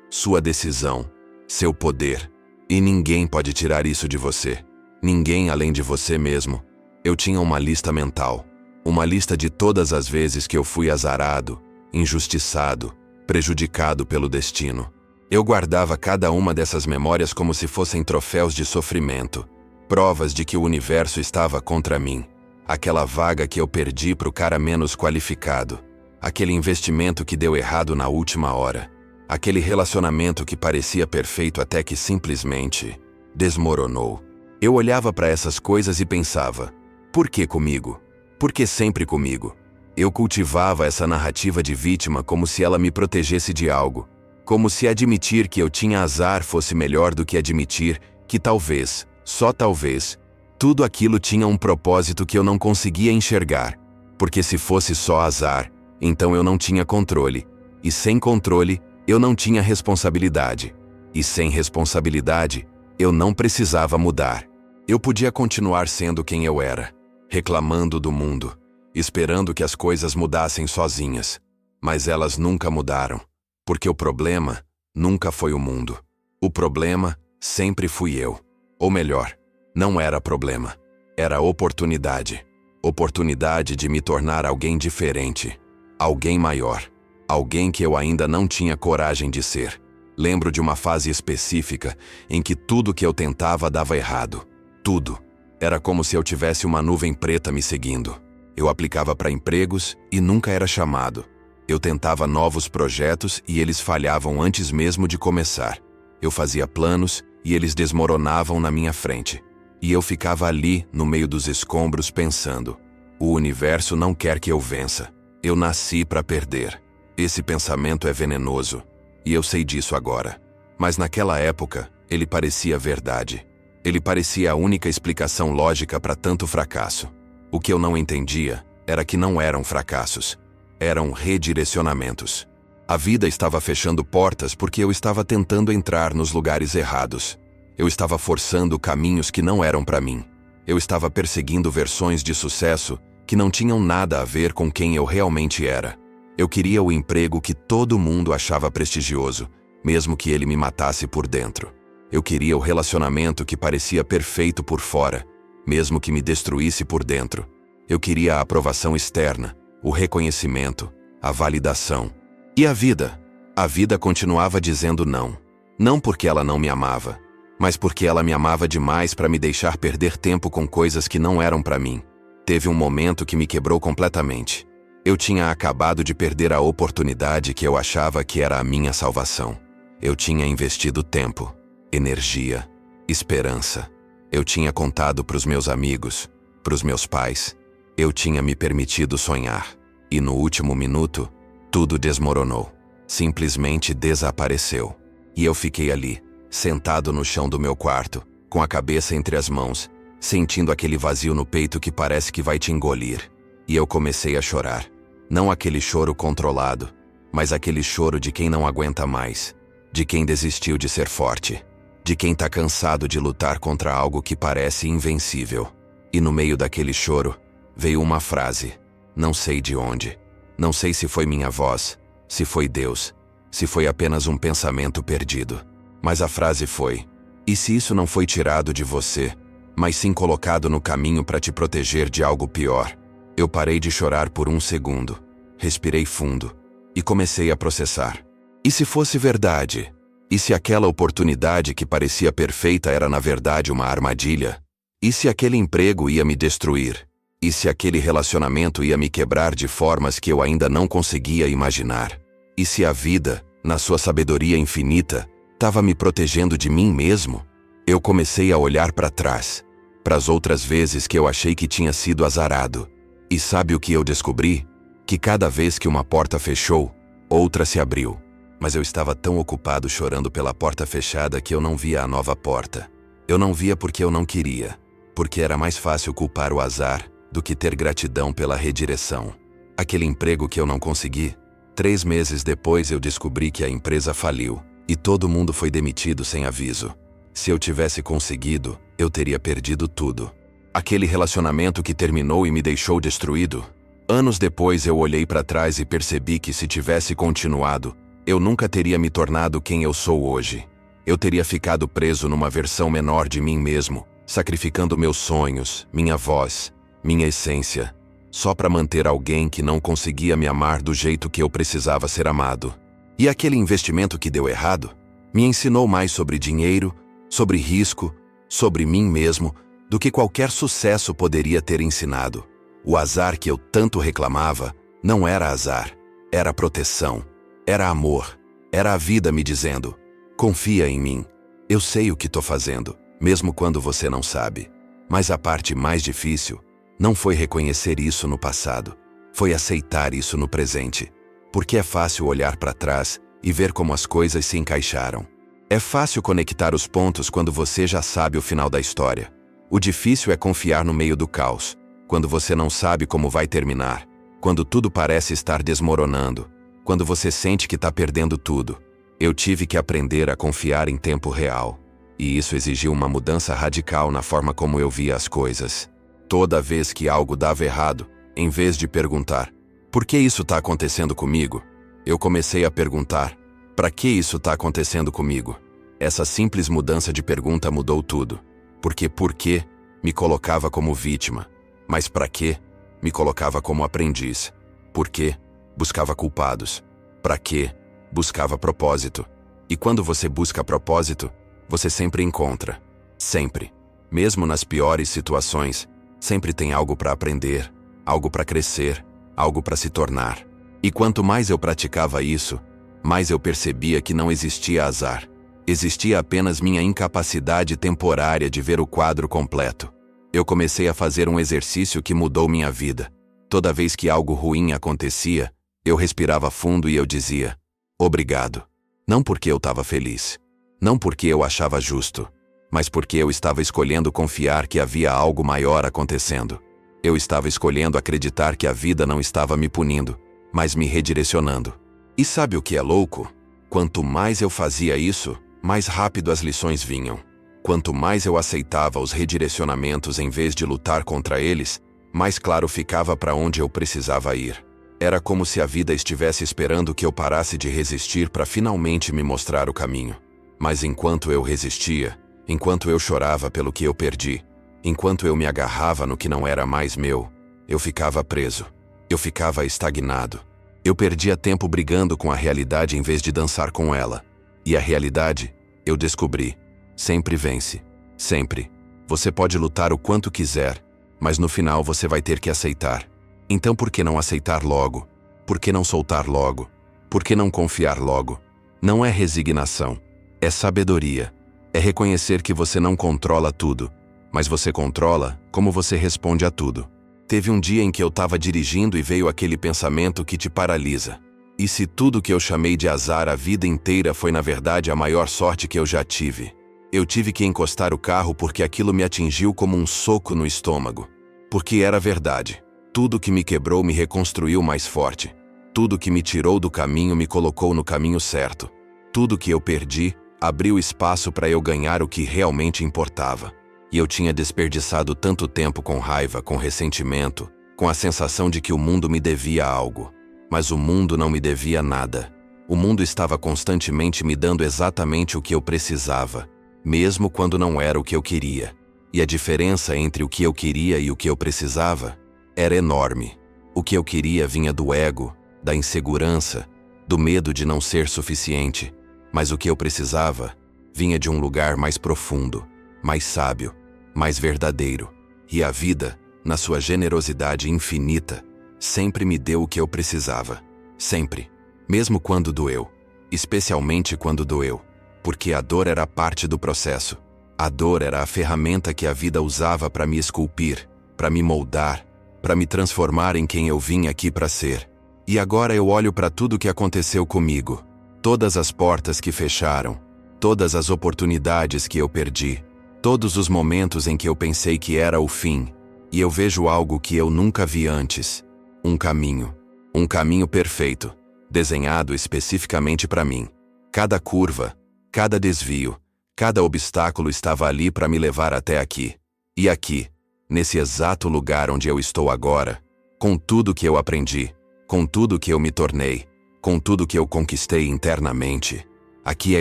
Sua decisão, seu poder. E ninguém pode tirar isso de você. Ninguém além de você mesmo. Eu tinha uma lista mental. Uma lista de todas as vezes que eu fui azarado, injustiçado, prejudicado pelo destino. Eu guardava cada uma dessas memórias como se fossem troféus de sofrimento, provas de que o universo estava contra mim. Aquela vaga que eu perdi para o cara menos qualificado. Aquele investimento que deu errado na última hora. Aquele relacionamento que parecia perfeito até que simplesmente desmoronou. Eu olhava para essas coisas e pensava, por que comigo? Por que sempre comigo? Eu cultivava essa narrativa de vítima como se ela me protegesse de algo. Como se admitir que eu tinha azar fosse melhor do que admitir que talvez, só talvez, tudo aquilo tinha um propósito que eu não conseguia enxergar. Porque se fosse só azar, então eu não tinha controle. E sem controle, eu não tinha responsabilidade. E sem responsabilidade, eu não precisava mudar. Eu podia continuar sendo quem eu era, reclamando do mundo, esperando que as coisas mudassem sozinhas. Mas elas nunca mudaram, porque o problema nunca foi o mundo. O problema sempre fui eu. Ou melhor, não era problema, era oportunidade. Oportunidade de me tornar alguém diferente, alguém maior, alguém que eu ainda não tinha coragem de ser. Lembro de uma fase específica em que tudo que eu tentava dava errado. Tudo. Era como se eu tivesse uma nuvem preta me seguindo. Eu aplicava para empregos e nunca era chamado. Eu tentava novos projetos e eles falhavam antes mesmo de começar. Eu fazia planos e eles desmoronavam na minha frente. E eu ficava ali, no meio dos escombros, pensando: o universo não quer que eu vença. Eu nasci para perder. Esse pensamento é venenoso. E eu sei disso agora. Mas naquela época, ele parecia verdade. Ele parecia a única explicação lógica para tanto fracasso. O que eu não entendia era que não eram fracassos. Eram redirecionamentos. A vida estava fechando portas porque eu estava tentando entrar nos lugares errados. Eu estava forçando caminhos que não eram para mim. Eu estava perseguindo versões de sucesso que não tinham nada a ver com quem eu realmente era. Eu queria o emprego que todo mundo achava prestigioso, mesmo que ele me matasse por dentro. Eu queria o relacionamento que parecia perfeito por fora, mesmo que me destruísse por dentro. Eu queria a aprovação externa, o reconhecimento, a validação. E a vida? A vida continuava dizendo não. Não porque ela não me amava, mas porque ela me amava demais para me deixar perder tempo com coisas que não eram para mim. Teve um momento que me quebrou completamente. Eu tinha acabado de perder a oportunidade que eu achava que era a minha salvação. Eu tinha investido tempo, energia, esperança. Eu tinha contado para os meus amigos, para os meus pais. Eu tinha me permitido sonhar. E no último minuto, tudo desmoronou. Simplesmente desapareceu. E eu fiquei ali, sentado no chão do meu quarto, com a cabeça entre as mãos, sentindo aquele vazio no peito que parece que vai te engolir. E eu comecei a chorar. Não aquele choro controlado, mas aquele choro de quem não aguenta mais, de quem desistiu de ser forte, de quem tá cansado de lutar contra algo que parece invencível. E no meio daquele choro, veio uma frase, não sei de onde. Não sei se foi minha voz, se foi Deus, se foi apenas um pensamento perdido. Mas a frase foi: e se isso não foi tirado de você, mas sim colocado no caminho para te proteger de algo pior? Eu parei de chorar por um segundo, respirei fundo e comecei a processar. E se fosse verdade? E se aquela oportunidade que parecia perfeita era na verdade uma armadilha? E se aquele emprego ia me destruir? E se aquele relacionamento ia me quebrar de formas que eu ainda não conseguia imaginar? E se a vida, na sua sabedoria infinita, estava me protegendo de mim mesmo? Eu comecei a olhar para trás, para as outras vezes que eu achei que tinha sido azarado. E sabe o que eu descobri? Que cada vez que uma porta fechou, outra se abriu. Mas eu estava tão ocupado chorando pela porta fechada que eu não via a nova porta. Eu não via porque eu não queria, porque era mais fácil culpar o azar do que ter gratidão pela redireção. Aquele emprego que eu não consegui, 3 meses depois eu descobri que a empresa faliu e todo mundo foi demitido sem aviso. Se eu tivesse conseguido, eu teria perdido tudo. Aquele relacionamento que terminou e me deixou destruído. Anos depois eu olhei para trás e percebi que se tivesse continuado, eu nunca teria me tornado quem eu sou hoje. Eu teria ficado preso numa versão menor de mim mesmo, sacrificando meus sonhos, minha voz, minha essência, só para manter alguém que não conseguia me amar do jeito que eu precisava ser amado. E aquele investimento que deu errado me ensinou mais sobre dinheiro, sobre risco, sobre mim mesmo, do que qualquer sucesso poderia ter ensinado. O azar que eu tanto reclamava não era azar, era proteção, era amor, era a vida me dizendo: confia em mim, eu sei o que estou fazendo, mesmo quando você não sabe. Mas a parte mais difícil não foi reconhecer isso no passado, foi aceitar isso no presente. Porque é fácil olhar para trás e ver como as coisas se encaixaram. É fácil conectar os pontos quando você já sabe o final da história. O difícil é confiar no meio do caos, quando você não sabe como vai terminar, quando tudo parece estar desmoronando, quando você sente que está perdendo tudo. Eu tive que aprender a confiar em tempo real. E isso exigiu uma mudança radical na forma como eu via as coisas. Toda vez que algo dava errado, em vez de perguntar: por que isso está acontecendo comigo? Eu comecei a perguntar: para que isso está acontecendo comigo? Essa simples mudança de pergunta mudou tudo. Porque por quê me colocava como vítima, mas para quê me colocava como aprendiz. Por quê buscava culpados. Para quê buscava propósito. E quando você busca propósito, você sempre encontra. Sempre. Mesmo nas piores situações, sempre tem algo para aprender, algo para crescer, algo para se tornar. E quanto mais eu praticava isso, mais eu percebia que não existia azar. Existia apenas minha incapacidade temporária de ver o quadro completo. Eu comecei a fazer um exercício que mudou minha vida. Toda vez que algo ruim acontecia, eu respirava fundo e eu dizia: obrigado. Não porque eu estava feliz. Não porque eu achava justo. Mas porque eu estava escolhendo confiar que havia algo maior acontecendo. Eu estava escolhendo acreditar que a vida não estava me punindo, mas me redirecionando. E sabe o que é louco? Quanto mais eu fazia isso, mais rápido as lições vinham. Quanto mais eu aceitava os redirecionamentos em vez de lutar contra eles, mais claro ficava para onde eu precisava ir. Era como se a vida estivesse esperando que eu parasse de resistir para finalmente me mostrar o caminho. Mas enquanto eu resistia, enquanto eu chorava pelo que eu perdi, enquanto eu me agarrava no que não era mais meu, eu ficava preso. Eu ficava estagnado. Eu perdia tempo brigando com a realidade em vez de dançar com ela. E a realidade, eu descobri, sempre vence. Sempre. Você pode lutar o quanto quiser, mas no final você vai ter que aceitar. Então por que não aceitar logo? Por que não soltar logo? Por que não confiar logo? Não é resignação, é sabedoria. É reconhecer que você não controla tudo, mas você controla como você responde a tudo. Teve um dia em que eu estava dirigindo e veio aquele pensamento que te paralisa. E se tudo que eu chamei de azar a vida inteira foi na verdade a maior sorte que eu já tive? Eu tive que encostar o carro porque aquilo me atingiu como um soco no estômago. Porque era verdade. Tudo que me quebrou me reconstruiu mais forte. Tudo que me tirou do caminho me colocou no caminho certo. Tudo que eu perdi abriu espaço para eu ganhar o que realmente importava. E eu tinha desperdiçado tanto tempo com raiva, com ressentimento, com a sensação de que o mundo me devia algo. Mas o mundo não me devia nada. O mundo estava constantemente me dando exatamente o que eu precisava, mesmo quando não era o que eu queria. E a diferença entre o que eu queria e o que eu precisava era enorme. O que eu queria vinha do ego, da insegurança, do medo de não ser suficiente, mas o que eu precisava vinha de um lugar mais profundo, mais sábio, mais verdadeiro. E a vida, na sua generosidade infinita, sempre me deu o que eu precisava. Sempre. Mesmo quando doeu. Especialmente quando doeu. Porque a dor era parte do processo. A dor era a ferramenta que a vida usava para me esculpir, para me moldar, para me transformar em quem eu vim aqui para ser. E agora eu olho para tudo que aconteceu comigo. Todas as portas que fecharam. Todas as oportunidades que eu perdi. Todos os momentos em que eu pensei que era o fim. E eu vejo algo que eu nunca vi antes. Um caminho. Um caminho perfeito, desenhado especificamente para mim. Cada curva, cada desvio, cada obstáculo estava ali para me levar até aqui. E aqui, nesse exato lugar onde eu estou agora, com tudo que eu aprendi, com tudo que eu me tornei, com tudo que eu conquistei internamente, aqui é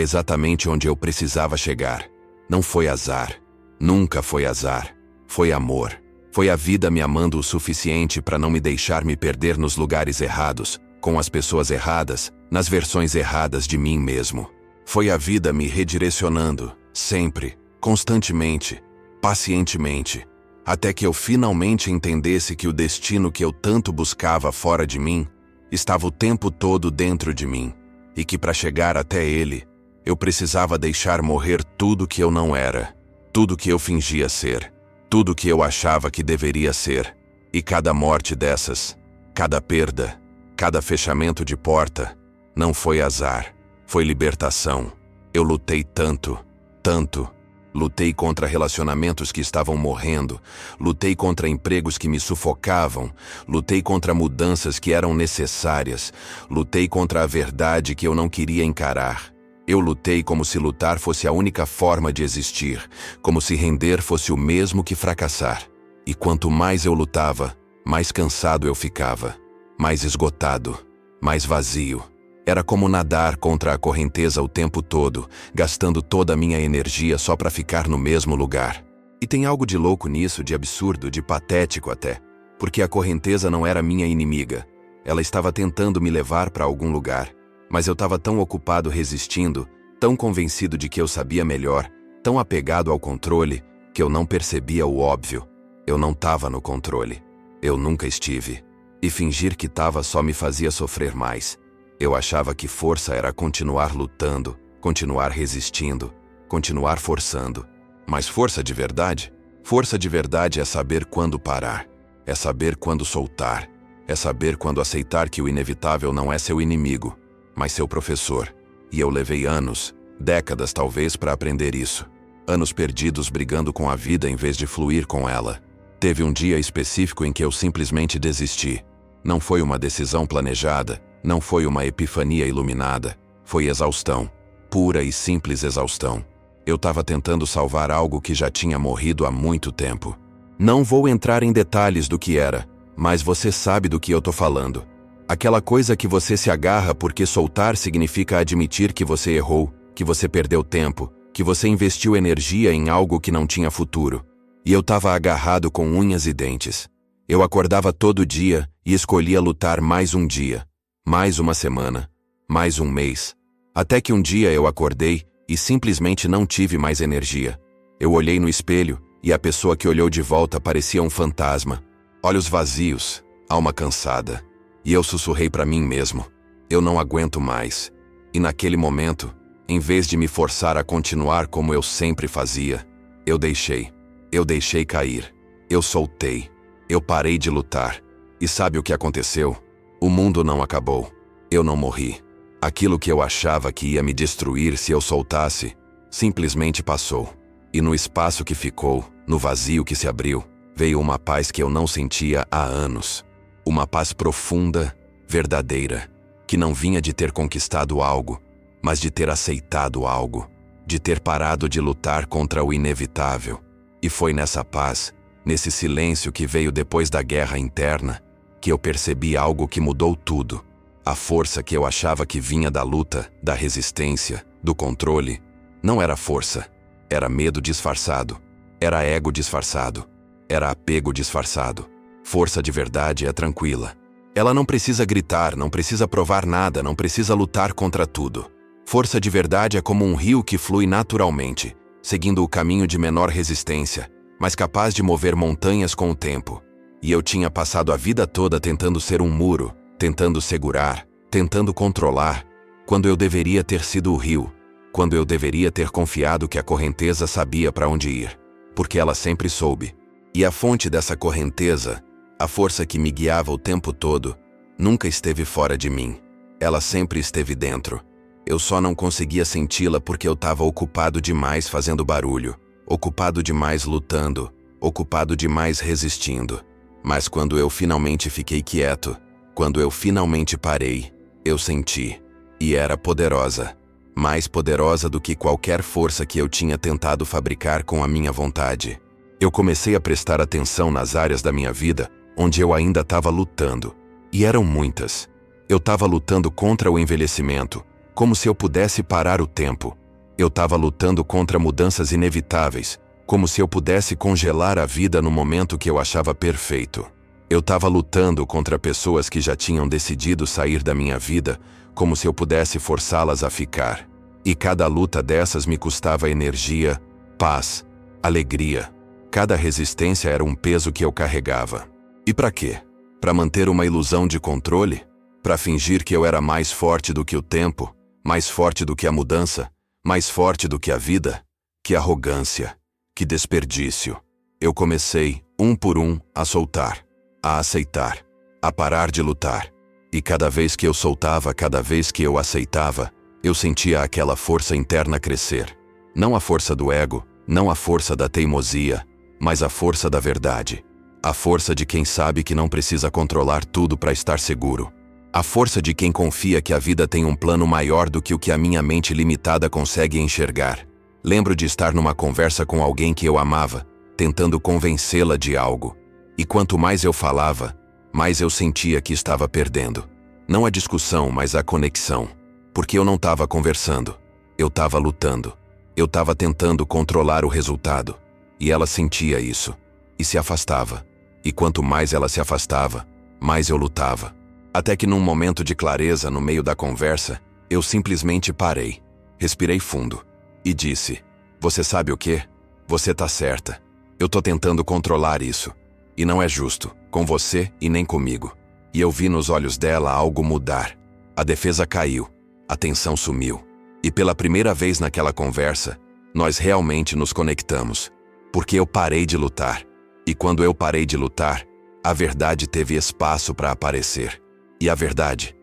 exatamente onde eu precisava chegar. Não foi azar. Nunca foi azar. Foi amor. Foi a vida me amando o suficiente para não me deixar me perder nos lugares errados, com as pessoas erradas, nas versões erradas de mim mesmo. Foi a vida me redirecionando, sempre, constantemente, pacientemente, até que eu finalmente entendesse que o destino que eu tanto buscava fora de mim estava o tempo todo dentro de mim, e que para chegar até ele, eu precisava deixar morrer tudo que eu não era, tudo que eu fingia ser. Tudo que eu achava que deveria ser. E cada morte dessas, cada perda, cada fechamento de porta, não foi azar, foi libertação. Eu lutei tanto, tanto. Lutei contra relacionamentos que estavam morrendo, lutei contra empregos que me sufocavam, lutei contra mudanças que eram necessárias, lutei contra a verdade que eu não queria encarar. Eu lutei como se lutar fosse a única forma de existir, como se render fosse o mesmo que fracassar. E quanto mais eu lutava, mais cansado eu ficava, mais esgotado, mais vazio. Era como nadar contra a correnteza o tempo todo, gastando toda a minha energia só para ficar no mesmo lugar. E tem algo de louco nisso, de absurdo, de patético até, porque a correnteza não era minha inimiga. Ela estava tentando me levar para algum lugar. Mas eu estava tão ocupado resistindo, tão convencido de que eu sabia melhor, tão apegado ao controle, que eu não percebia o óbvio. Eu não estava no controle. Eu nunca estive. E fingir que estava só me fazia sofrer mais. Eu achava que força era continuar lutando, continuar resistindo, continuar forçando. Mas força de verdade? Força de verdade é saber quando parar. É saber quando soltar. É saber quando aceitar que o inevitável não é seu inimigo, mas seu professor. E eu levei anos, décadas talvez, para aprender isso. Anos perdidos brigando com a vida em vez de fluir com ela. Teve um dia específico em que eu simplesmente desisti. Não foi uma decisão planejada, não foi uma epifania iluminada. Foi exaustão. Pura e simples exaustão. Eu estava tentando salvar algo que já tinha morrido há muito tempo. Não vou entrar em detalhes do que era, mas você sabe do que eu tô falando. Aquela coisa que você se agarra porque soltar significa admitir que você errou, que você perdeu tempo, que você investiu energia em algo que não tinha futuro. E eu estava agarrado com unhas e dentes. Eu acordava todo dia e escolhia lutar mais um dia, mais uma semana, mais um mês. Até que um dia eu acordei e simplesmente não tive mais energia. Eu olhei no espelho e a pessoa que olhou de volta parecia um fantasma. Olhos vazios, alma cansada. E eu sussurrei para mim mesmo, eu não aguento mais. E naquele momento, em vez de me forçar a continuar como eu sempre fazia, eu deixei cair, eu soltei, eu parei de lutar. E sabe o que aconteceu? O mundo não acabou, eu não morri. Aquilo que eu achava que ia me destruir se eu soltasse, simplesmente passou. E no espaço que ficou, no vazio que se abriu, veio uma paz que eu não sentia há anos. Uma paz profunda, verdadeira, que não vinha de ter conquistado algo, mas de ter aceitado algo, de ter parado de lutar contra o inevitável. E foi nessa paz, nesse silêncio que veio depois da guerra interna, que eu percebi algo que mudou tudo. A força que eu achava que vinha da luta, da resistência, do controle, não era força, era medo disfarçado, era ego disfarçado, era apego disfarçado. Força de verdade é tranquila. Ela não precisa gritar, não precisa provar nada, não precisa lutar contra tudo. Força de verdade é como um rio que flui naturalmente, seguindo o caminho de menor resistência, mas capaz de mover montanhas com o tempo. E eu tinha passado a vida toda tentando ser um muro, tentando segurar, tentando controlar, quando eu deveria ter sido o rio, quando eu deveria ter confiado que a correnteza sabia para onde ir, porque ela sempre soube. E a fonte dessa correnteza, a força que me guiava o tempo todo, nunca esteve fora de mim. Ela sempre esteve dentro. Eu só não conseguia senti-la porque eu estava ocupado demais fazendo barulho, ocupado demais lutando, ocupado demais resistindo. Mas quando eu finalmente fiquei quieto, quando eu finalmente parei, eu senti. E era poderosa. Mais poderosa do que qualquer força que eu tinha tentado fabricar com a minha vontade. Eu comecei a prestar atenção nas áreas da minha vida onde eu ainda estava lutando. E eram muitas. Eu estava lutando contra o envelhecimento, como se eu pudesse parar o tempo. Eu estava lutando contra mudanças inevitáveis, como se eu pudesse congelar a vida no momento que eu achava perfeito. Eu estava lutando contra pessoas que já tinham decidido sair da minha vida, como se eu pudesse forçá-las a ficar. E cada luta dessas me custava energia, paz, alegria. Cada resistência era um peso que eu carregava. E para quê? Para manter uma ilusão de controle? Para fingir que eu era mais forte do que o tempo, mais forte do que a mudança, mais forte do que a vida? Que arrogância, que desperdício. Eu comecei, um por um, a soltar, a aceitar, a parar de lutar. E cada vez que eu soltava, cada vez que eu aceitava, eu sentia aquela força interna crescer. Não a força do ego, não a força da teimosia, mas a força da verdade. A força de quem sabe que não precisa controlar tudo para estar seguro. A força de quem confia que a vida tem um plano maior do que o que a minha mente limitada consegue enxergar. Lembro de estar numa conversa com alguém que eu amava, tentando convencê-la de algo. E quanto mais eu falava, mais eu sentia que estava perdendo. Não a discussão, mas a conexão. Porque eu não estava conversando. Eu estava lutando. Eu estava tentando controlar o resultado. E ela sentia isso. E se afastava. E quanto mais ela se afastava, mais eu lutava. Até que num momento de clareza no meio da conversa, eu simplesmente parei. Respirei fundo. E disse, você sabe o quê? Você tá certa. Eu tô tentando controlar isso. E não é justo, com você e nem comigo. E eu vi nos olhos dela algo mudar. A defesa caiu. A tensão sumiu. E pela primeira vez naquela conversa, nós realmente nos conectamos. Porque eu parei de lutar. E quando eu parei de lutar, a verdade teve espaço para aparecer. E a verdade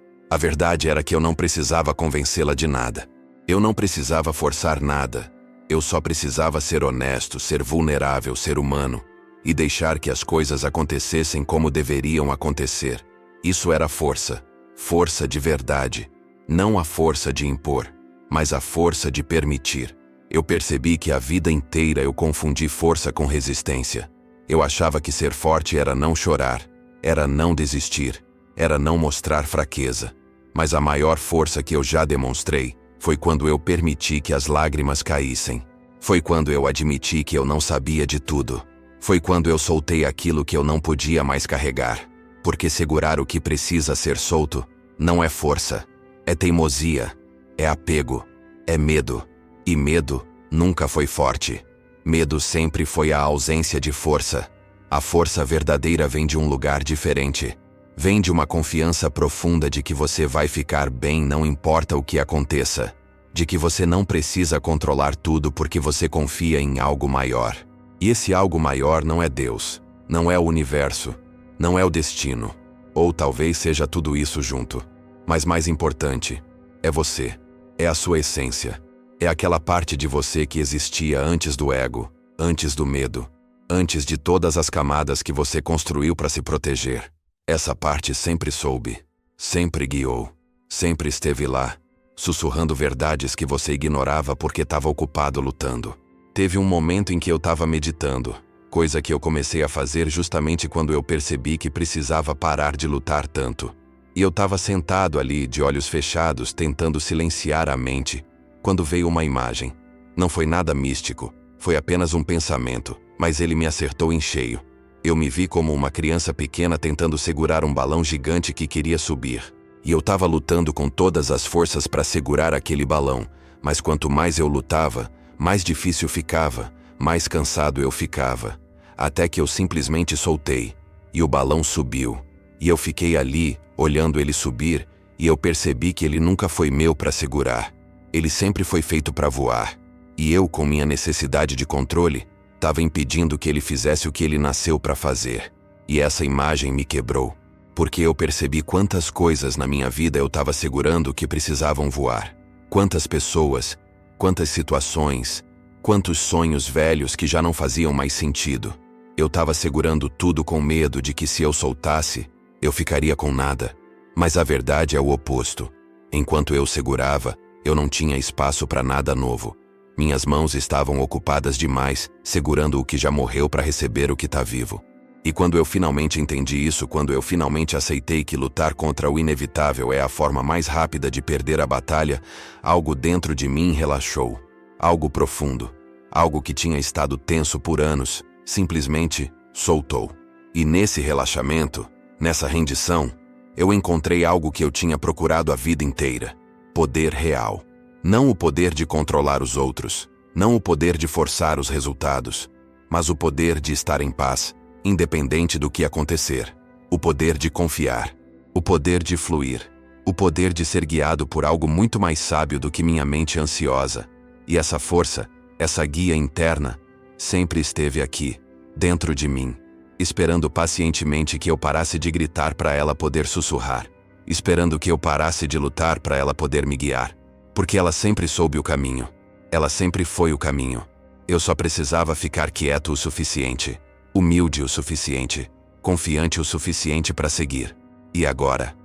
era que eu não precisava convencê-la de nada. Eu não precisava forçar nada. Eu só precisava ser honesto, ser vulnerável, ser humano. E deixar que as coisas acontecessem como deveriam acontecer. Isso era força. Força de verdade. Não a força de impor, mas a força de permitir. Eu percebi que a vida inteira eu confundi força com resistência. Eu achava que ser forte era não chorar, era não desistir, era não mostrar fraqueza. Mas a maior força que eu já demonstrei foi quando eu permiti que as lágrimas caíssem. Foi quando eu admiti que eu não sabia de tudo. Foi quando eu soltei aquilo que eu não podia mais carregar. Porque segurar o que precisa ser solto não é força, é teimosia, é apego, é medo. E medo nunca foi forte. Medo sempre foi a ausência de força. A força verdadeira vem de um lugar diferente. Vem de uma confiança profunda de que você vai ficar bem não importa o que aconteça. De que você não precisa controlar tudo porque você confia em algo maior. E esse algo maior não é Deus, não é o universo, não é o destino. Ou talvez seja tudo isso junto. Mas mais importante, é você. É a sua essência. É aquela parte de você que existia antes do ego, antes do medo, antes de todas as camadas que você construiu para se proteger. Essa parte sempre soube, sempre guiou, sempre esteve lá, sussurrando verdades que você ignorava porque estava ocupado lutando. Teve um momento em que eu estava meditando, coisa que eu comecei a fazer justamente quando eu percebi que precisava parar de lutar tanto. E eu estava sentado ali, de olhos fechados, tentando silenciar a mente, quando veio uma imagem. Não foi nada místico, foi apenas um pensamento, mas ele me acertou em cheio. Eu me vi como uma criança pequena tentando segurar um balão gigante que queria subir. E eu estava lutando com todas as forças para segurar aquele balão, mas quanto mais eu lutava, mais difícil ficava, mais cansado eu ficava. Até que eu simplesmente soltei, e o balão subiu. E eu fiquei ali, olhando ele subir, e eu percebi que ele nunca foi meu para segurar. Ele sempre foi feito para voar. E eu, com minha necessidade de controle, estava impedindo que ele fizesse o que ele nasceu para fazer. E essa imagem me quebrou, porque eu percebi quantas coisas na minha vida eu estava segurando que precisavam voar. Quantas pessoas, quantas situações, quantos sonhos velhos que já não faziam mais sentido. Eu estava segurando tudo com medo de que se eu soltasse, eu ficaria com nada. Mas a verdade é o oposto. Enquanto eu segurava, eu não tinha espaço para nada novo. Minhas mãos estavam ocupadas demais, segurando o que já morreu para receber o que está vivo. E quando eu finalmente entendi isso, quando eu finalmente aceitei que lutar contra o inevitável é a forma mais rápida de perder a batalha, algo dentro de mim relaxou. Algo profundo, algo que tinha estado tenso por anos, simplesmente soltou. E nesse relaxamento, nessa rendição, eu encontrei algo que eu tinha procurado a vida inteira: poder real. Não o poder de controlar os outros, não o poder de forçar os resultados, mas o poder de estar em paz, independente do que acontecer. O poder de confiar, o poder de fluir, o poder de ser guiado por algo muito mais sábio do que minha mente ansiosa. E essa força, essa guia interna, sempre esteve aqui, dentro de mim, esperando pacientemente que eu parasse de gritar para ela poder sussurrar, esperando que eu parasse de lutar para ela poder me guiar. Porque ela sempre soube o caminho. Ela sempre foi o caminho. Eu só precisava ficar quieto o suficiente, humilde o suficiente, confiante o suficiente para seguir. E agora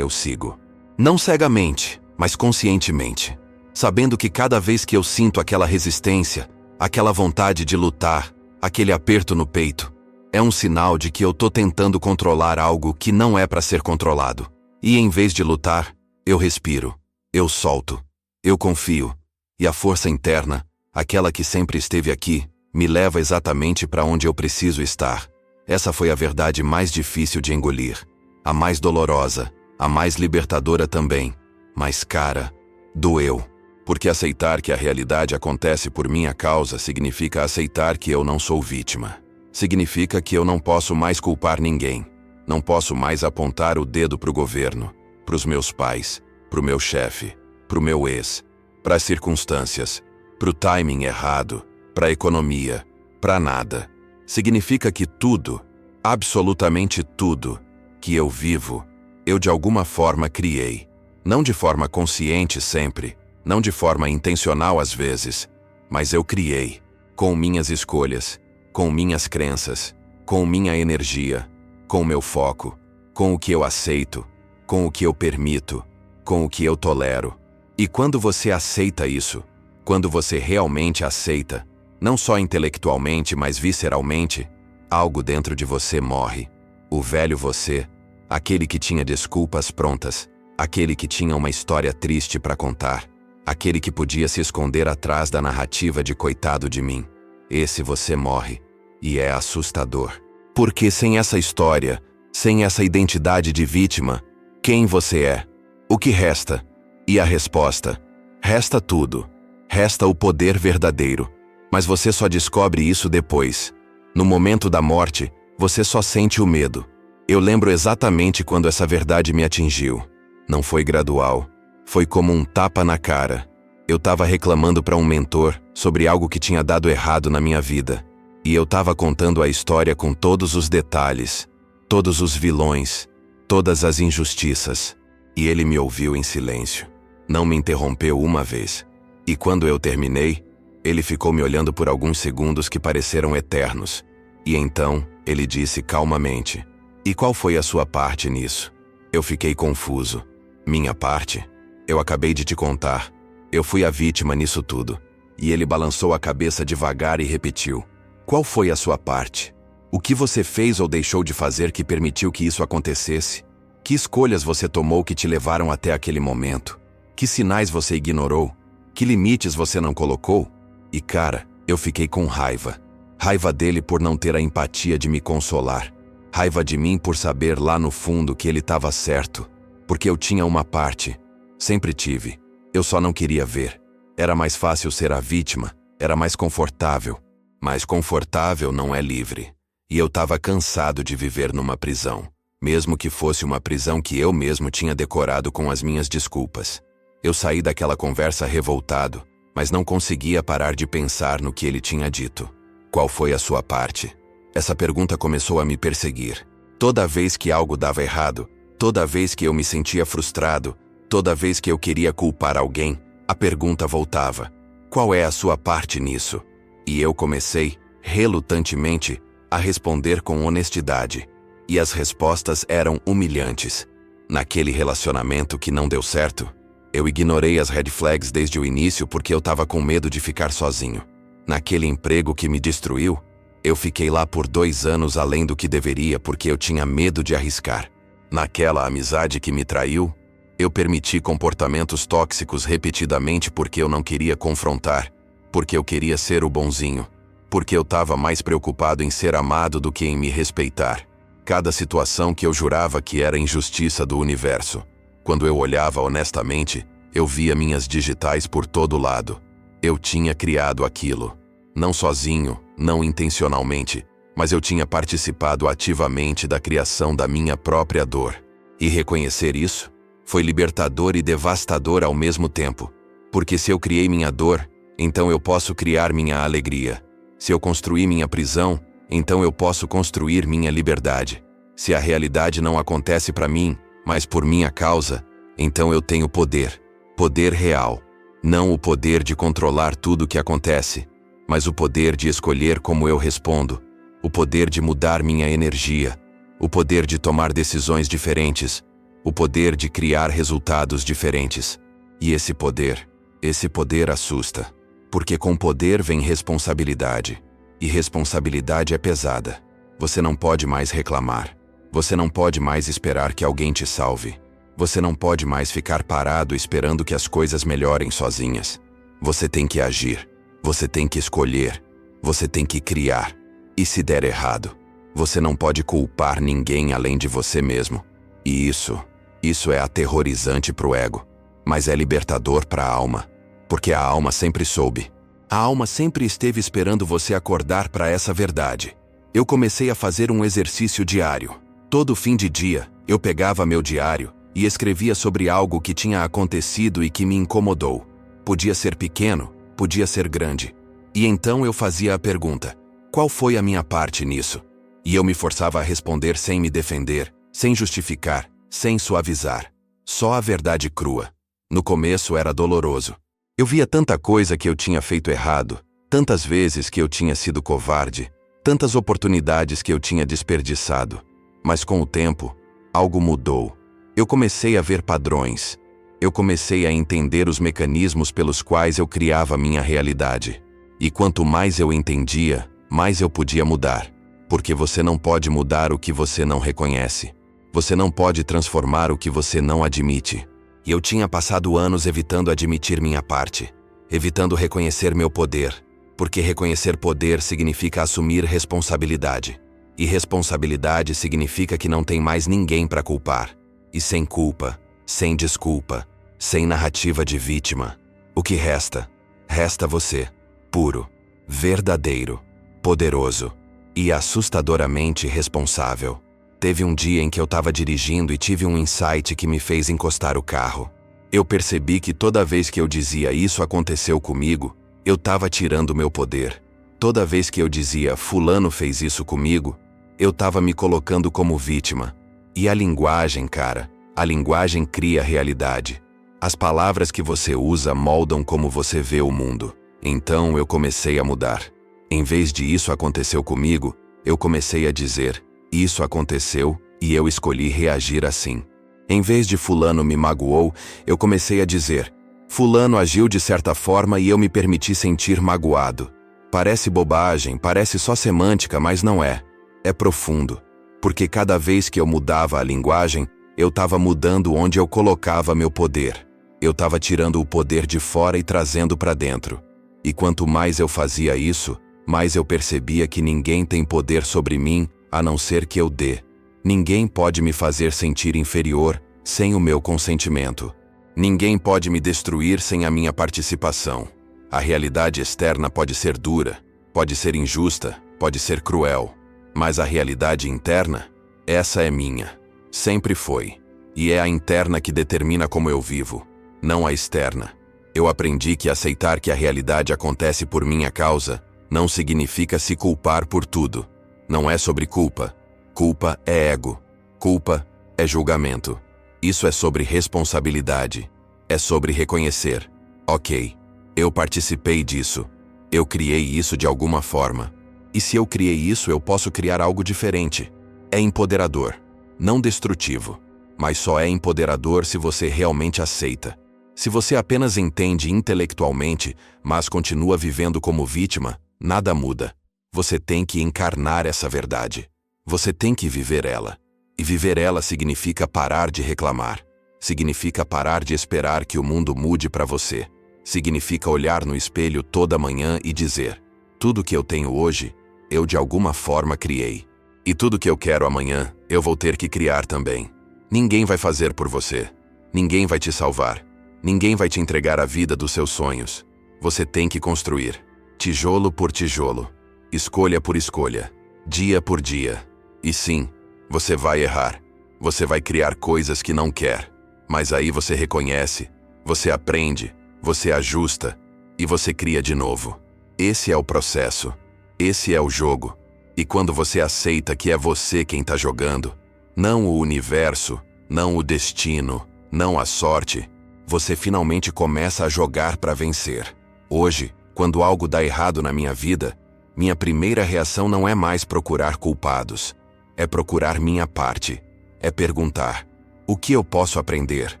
eu sigo. Não cegamente, mas conscientemente. Sabendo que cada vez que eu sinto aquela resistência, aquela vontade de lutar, aquele aperto no peito, é um sinal de que eu tô tentando controlar algo que não é para ser controlado. E em vez de lutar, eu respiro. Eu solto, eu confio, e a força interna, aquela que sempre esteve aqui, me leva exatamente para onde eu preciso estar. Essa foi a verdade mais difícil de engolir, a mais dolorosa, a mais libertadora também. Mas, cara, doeu. Porque aceitar que a realidade acontece por minha causa significa aceitar que eu não sou vítima. Significa que eu não posso mais culpar ninguém. Não posso mais apontar o dedo para o governo, para os meus pais, pro meu chefe, pro meu ex, pras circunstâncias, pro timing errado, pra economia, pra nada. Significa que tudo, absolutamente tudo, que eu vivo, eu de alguma forma criei. Não de forma consciente sempre, não de forma intencional às vezes, mas eu criei, com minhas escolhas, com minhas crenças, com minha energia, com meu foco, com o que eu aceito, com o que eu permito, com o que eu tolero. E quando você aceita isso, quando você realmente aceita, não só intelectualmente, mas visceralmente, algo dentro de você morre. O velho você, aquele que tinha desculpas prontas, aquele que tinha uma história triste para contar, aquele que podia se esconder atrás da narrativa de coitado de mim. Esse você morre. E é assustador. Porque sem essa história, sem essa identidade de vítima, quem você é? O que resta? E a resposta? Resta tudo. Resta o poder verdadeiro. Mas você só descobre isso depois. No momento da morte, você só sente o medo. Eu lembro exatamente quando essa verdade me atingiu. Não foi gradual. Foi como um tapa na cara. Eu estava reclamando para um mentor sobre algo que tinha dado errado na minha vida. E eu estava contando a história com todos os detalhes, todos os vilões, todas as injustiças. E ele me ouviu em silêncio. Não me interrompeu uma vez. E quando eu terminei, ele ficou me olhando por alguns segundos que pareceram eternos. E então, ele disse calmamente: "E qual foi a sua parte nisso?" Eu fiquei confuso. Minha parte? Eu acabei de te contar. Eu fui a vítima nisso tudo. E ele balançou a cabeça devagar e repetiu: "Qual foi a sua parte? O que você fez ou deixou de fazer que permitiu que isso acontecesse? Que escolhas você tomou que te levaram até aquele momento? Que sinais você ignorou? Que limites você não colocou?" E cara, eu fiquei com raiva. Raiva dele por não ter a empatia de me consolar. Raiva de mim por saber lá no fundo que ele estava certo. Porque eu tinha uma parte. Sempre tive. Eu só não queria ver. Era mais fácil ser a vítima. Era mais confortável. Mas confortável não é livre. E eu estava cansado de viver numa prisão. Mesmo que fosse uma prisão que eu mesmo tinha decorado com as minhas desculpas. Eu saí daquela conversa revoltado, mas não conseguia parar de pensar no que ele tinha dito. Qual foi a sua parte? Essa pergunta começou a me perseguir. Toda vez que algo dava errado, toda vez que eu me sentia frustrado, toda vez que eu queria culpar alguém, a pergunta voltava. Qual é a sua parte nisso? E eu comecei, relutantemente, a responder com honestidade. E as respostas eram humilhantes. Naquele relacionamento que não deu certo, eu ignorei as red flags desde o início porque eu estava com medo de ficar sozinho. Naquele emprego que me destruiu, eu fiquei lá por 2 anos além do que deveria porque eu tinha medo de arriscar. Naquela amizade que me traiu, eu permiti comportamentos tóxicos repetidamente porque eu não queria confrontar, porque eu queria ser o bonzinho, porque eu estava mais preocupado em ser amado do que em me respeitar. Cada situação que eu jurava que era injustiça do universo. Quando eu olhava honestamente, eu via minhas digitais por todo lado. Eu tinha criado aquilo. Não sozinho, não intencionalmente, mas eu tinha participado ativamente da criação da minha própria dor. E reconhecer isso foi libertador e devastador ao mesmo tempo. Porque se eu criei minha dor, então eu posso criar minha alegria. Se eu construí minha prisão, então eu posso construir minha liberdade. Se a realidade não acontece para mim, mas por minha causa, então eu tenho poder. Poder real. Não o poder de controlar tudo o que acontece, mas o poder de escolher como eu respondo. O poder de mudar minha energia. O poder de tomar decisões diferentes. O poder de criar resultados diferentes. E esse poder assusta. Porque com poder vem responsabilidade. E responsabilidade é pesada. Você não pode mais reclamar. Você não pode mais esperar que alguém te salve. Você não pode mais ficar parado esperando que as coisas melhorem sozinhas. Você tem que agir. Você tem que escolher. Você tem que criar. E se der errado, você não pode culpar ninguém além de você mesmo. E isso é aterrorizante pro ego. Mas é libertador pra alma. Porque a alma sempre soube. A alma sempre esteve esperando você acordar para essa verdade. Eu comecei a fazer um exercício diário. Todo fim de dia, eu pegava meu diário e escrevia sobre algo que tinha acontecido e que me incomodou. Podia ser pequeno, podia ser grande. E então eu fazia a pergunta: qual foi a minha parte nisso? E eu me forçava a responder sem me defender, sem justificar, sem suavizar. Só a verdade crua. No começo era doloroso. Eu via tanta coisa que eu tinha feito errado, tantas vezes que eu tinha sido covarde, tantas oportunidades que eu tinha desperdiçado. Mas com o tempo, algo mudou. Eu comecei a ver padrões. Eu comecei a entender os mecanismos pelos quais eu criava minha realidade. E quanto mais eu entendia, mais eu podia mudar. Porque você não pode mudar o que você não reconhece. Você não pode transformar o que você não admite. E eu tinha passado anos evitando admitir minha parte, evitando reconhecer meu poder, porque reconhecer poder significa assumir responsabilidade. E responsabilidade significa que não tem mais ninguém para culpar. E sem culpa, sem desculpa, sem narrativa de vítima, o que resta? Resta você, puro, verdadeiro, poderoso e assustadoramente responsável. Teve um dia em que eu estava dirigindo e tive um insight que me fez encostar o carro. Eu percebi que toda vez que eu dizia "isso aconteceu comigo", eu estava tirando meu poder. Toda vez que eu dizia "fulano fez isso comigo", eu estava me colocando como vítima. E a linguagem, cara, a linguagem cria realidade. As palavras que você usa moldam como você vê o mundo. Então eu comecei a mudar. Em vez de "isso aconteceu comigo", eu comecei a dizer "isso aconteceu e eu escolhi reagir assim". Em vez de "fulano me magoou", eu comecei a dizer "fulano agiu de certa forma e eu me permiti sentir magoado". Parece bobagem, parece só semântica, mas não é. É profundo. Porque cada vez que eu mudava a linguagem, eu estava mudando onde eu colocava meu poder. Eu estava tirando o poder de fora e trazendo para dentro. E quanto mais eu fazia isso, mais eu percebia que ninguém tem poder sobre mim a não ser que eu dê. Ninguém pode me fazer sentir inferior sem o meu consentimento. Ninguém pode me destruir sem a minha participação. A realidade externa pode ser dura, pode ser injusta, pode ser cruel, mas a realidade interna, essa é minha. Sempre foi. E é a interna que determina como eu vivo, não a externa. Eu aprendi que aceitar que a realidade acontece por minha causa não significa se culpar por tudo. Não é sobre culpa. Culpa é ego. Culpa é julgamento. Isso é sobre responsabilidade. É sobre reconhecer. Ok, eu participei disso. Eu criei isso de alguma forma. E se eu criei isso, eu posso criar algo diferente. É empoderador, não destrutivo. Mas só é empoderador se você realmente aceita. Se você apenas entende intelectualmente, mas continua vivendo como vítima, nada muda. Você tem que encarnar essa verdade. Você tem que viver ela. E viver ela significa parar de reclamar. Significa parar de esperar que o mundo mude para você. Significa olhar no espelho toda manhã e dizer: tudo que eu tenho hoje, eu de alguma forma criei. E tudo que eu quero amanhã, eu vou ter que criar também. Ninguém vai fazer por você. Ninguém vai te salvar. Ninguém vai te entregar a vida dos seus sonhos. Você tem que construir. Tijolo por tijolo. Escolha por escolha. Dia por dia. E sim, você vai errar. Você vai criar coisas que não quer. Mas aí você reconhece. Você aprende. Você ajusta. E você cria de novo. Esse é o processo. Esse é o jogo. E quando você aceita que é você quem está jogando, não o universo, não o destino, não a sorte, você finalmente começa a jogar para vencer. Hoje, quando algo dá errado na minha vida, minha primeira reação não é mais procurar culpados. É procurar minha parte. É perguntar: o que eu posso aprender?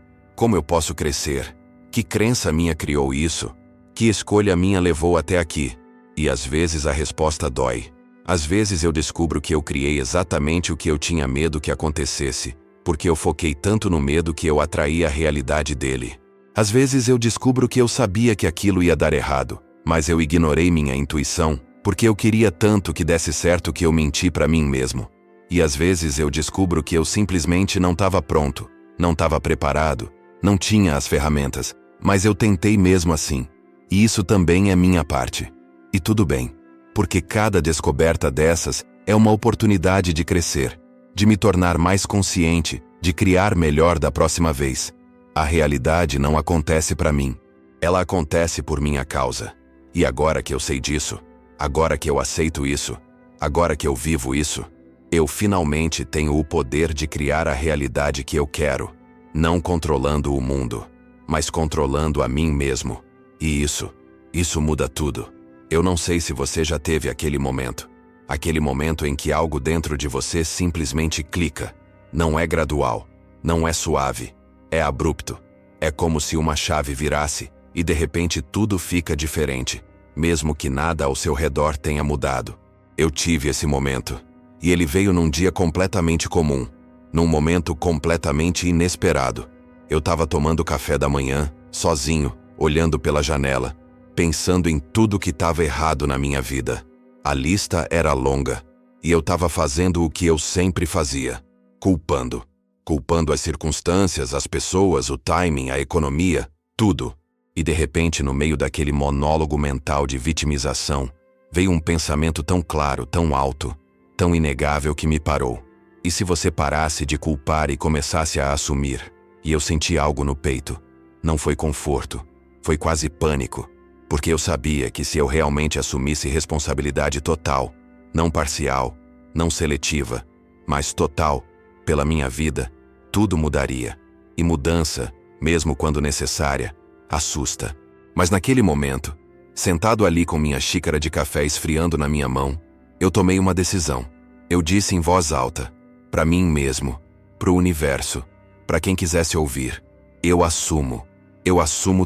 Como eu posso crescer? Que crença minha criou isso? Que escolha minha levou até aqui? E às vezes a resposta dói. Às vezes eu descubro que eu criei exatamente o que eu tinha medo que acontecesse, porque eu foquei tanto no medo que eu atraí a realidade dele. Às vezes eu descubro que eu sabia que aquilo ia dar errado, mas eu ignorei minha intuição, porque eu queria tanto que desse certo que eu menti para mim mesmo. E às vezes eu descubro que eu simplesmente não estava pronto, não estava preparado, não tinha as ferramentas, mas eu tentei mesmo assim. E isso também é minha parte. E tudo bem. Porque cada descoberta dessas é uma oportunidade de crescer, de me tornar mais consciente, de criar melhor da próxima vez. A realidade não acontece para mim. Ela acontece por minha causa. E agora que eu sei disso, agora que eu aceito isso, agora que eu vivo isso, eu finalmente tenho o poder de criar a realidade que eu quero, não controlando o mundo, mas controlando a mim mesmo. E isso muda tudo. Eu não sei se você já teve aquele momento em que algo dentro de você simplesmente clica. Não é gradual, não é suave, é abrupto. É como se uma chave virasse e de repente tudo fica diferente, mesmo que nada ao seu redor tenha mudado. Eu tive esse momento, e ele veio num dia completamente comum, num momento completamente inesperado. Eu estava tomando café da manhã, sozinho, olhando pela janela, pensando em tudo que estava errado na minha vida. A lista era longa, e eu estava fazendo o que eu sempre fazia, culpando. Culpando as circunstâncias, as pessoas, o timing, a economia, tudo. E de repente, no meio daquele monólogo mental de vitimização, veio um pensamento tão claro, tão alto, tão inegável que me parou. E se você parasse de culpar e começasse a assumir? E eu senti algo no peito. Não foi conforto, foi quase pânico. Porque eu sabia que se eu realmente assumisse responsabilidade total, não parcial, não seletiva, mas total, pela minha vida, tudo mudaria. E mudança, mesmo quando necessária, assusta. Mas naquele momento, sentado ali com minha xícara de café esfriando na minha mão, eu tomei uma decisão. Eu disse em voz alta, para mim mesmo, pro universo, para quem quisesse ouvir: eu assumo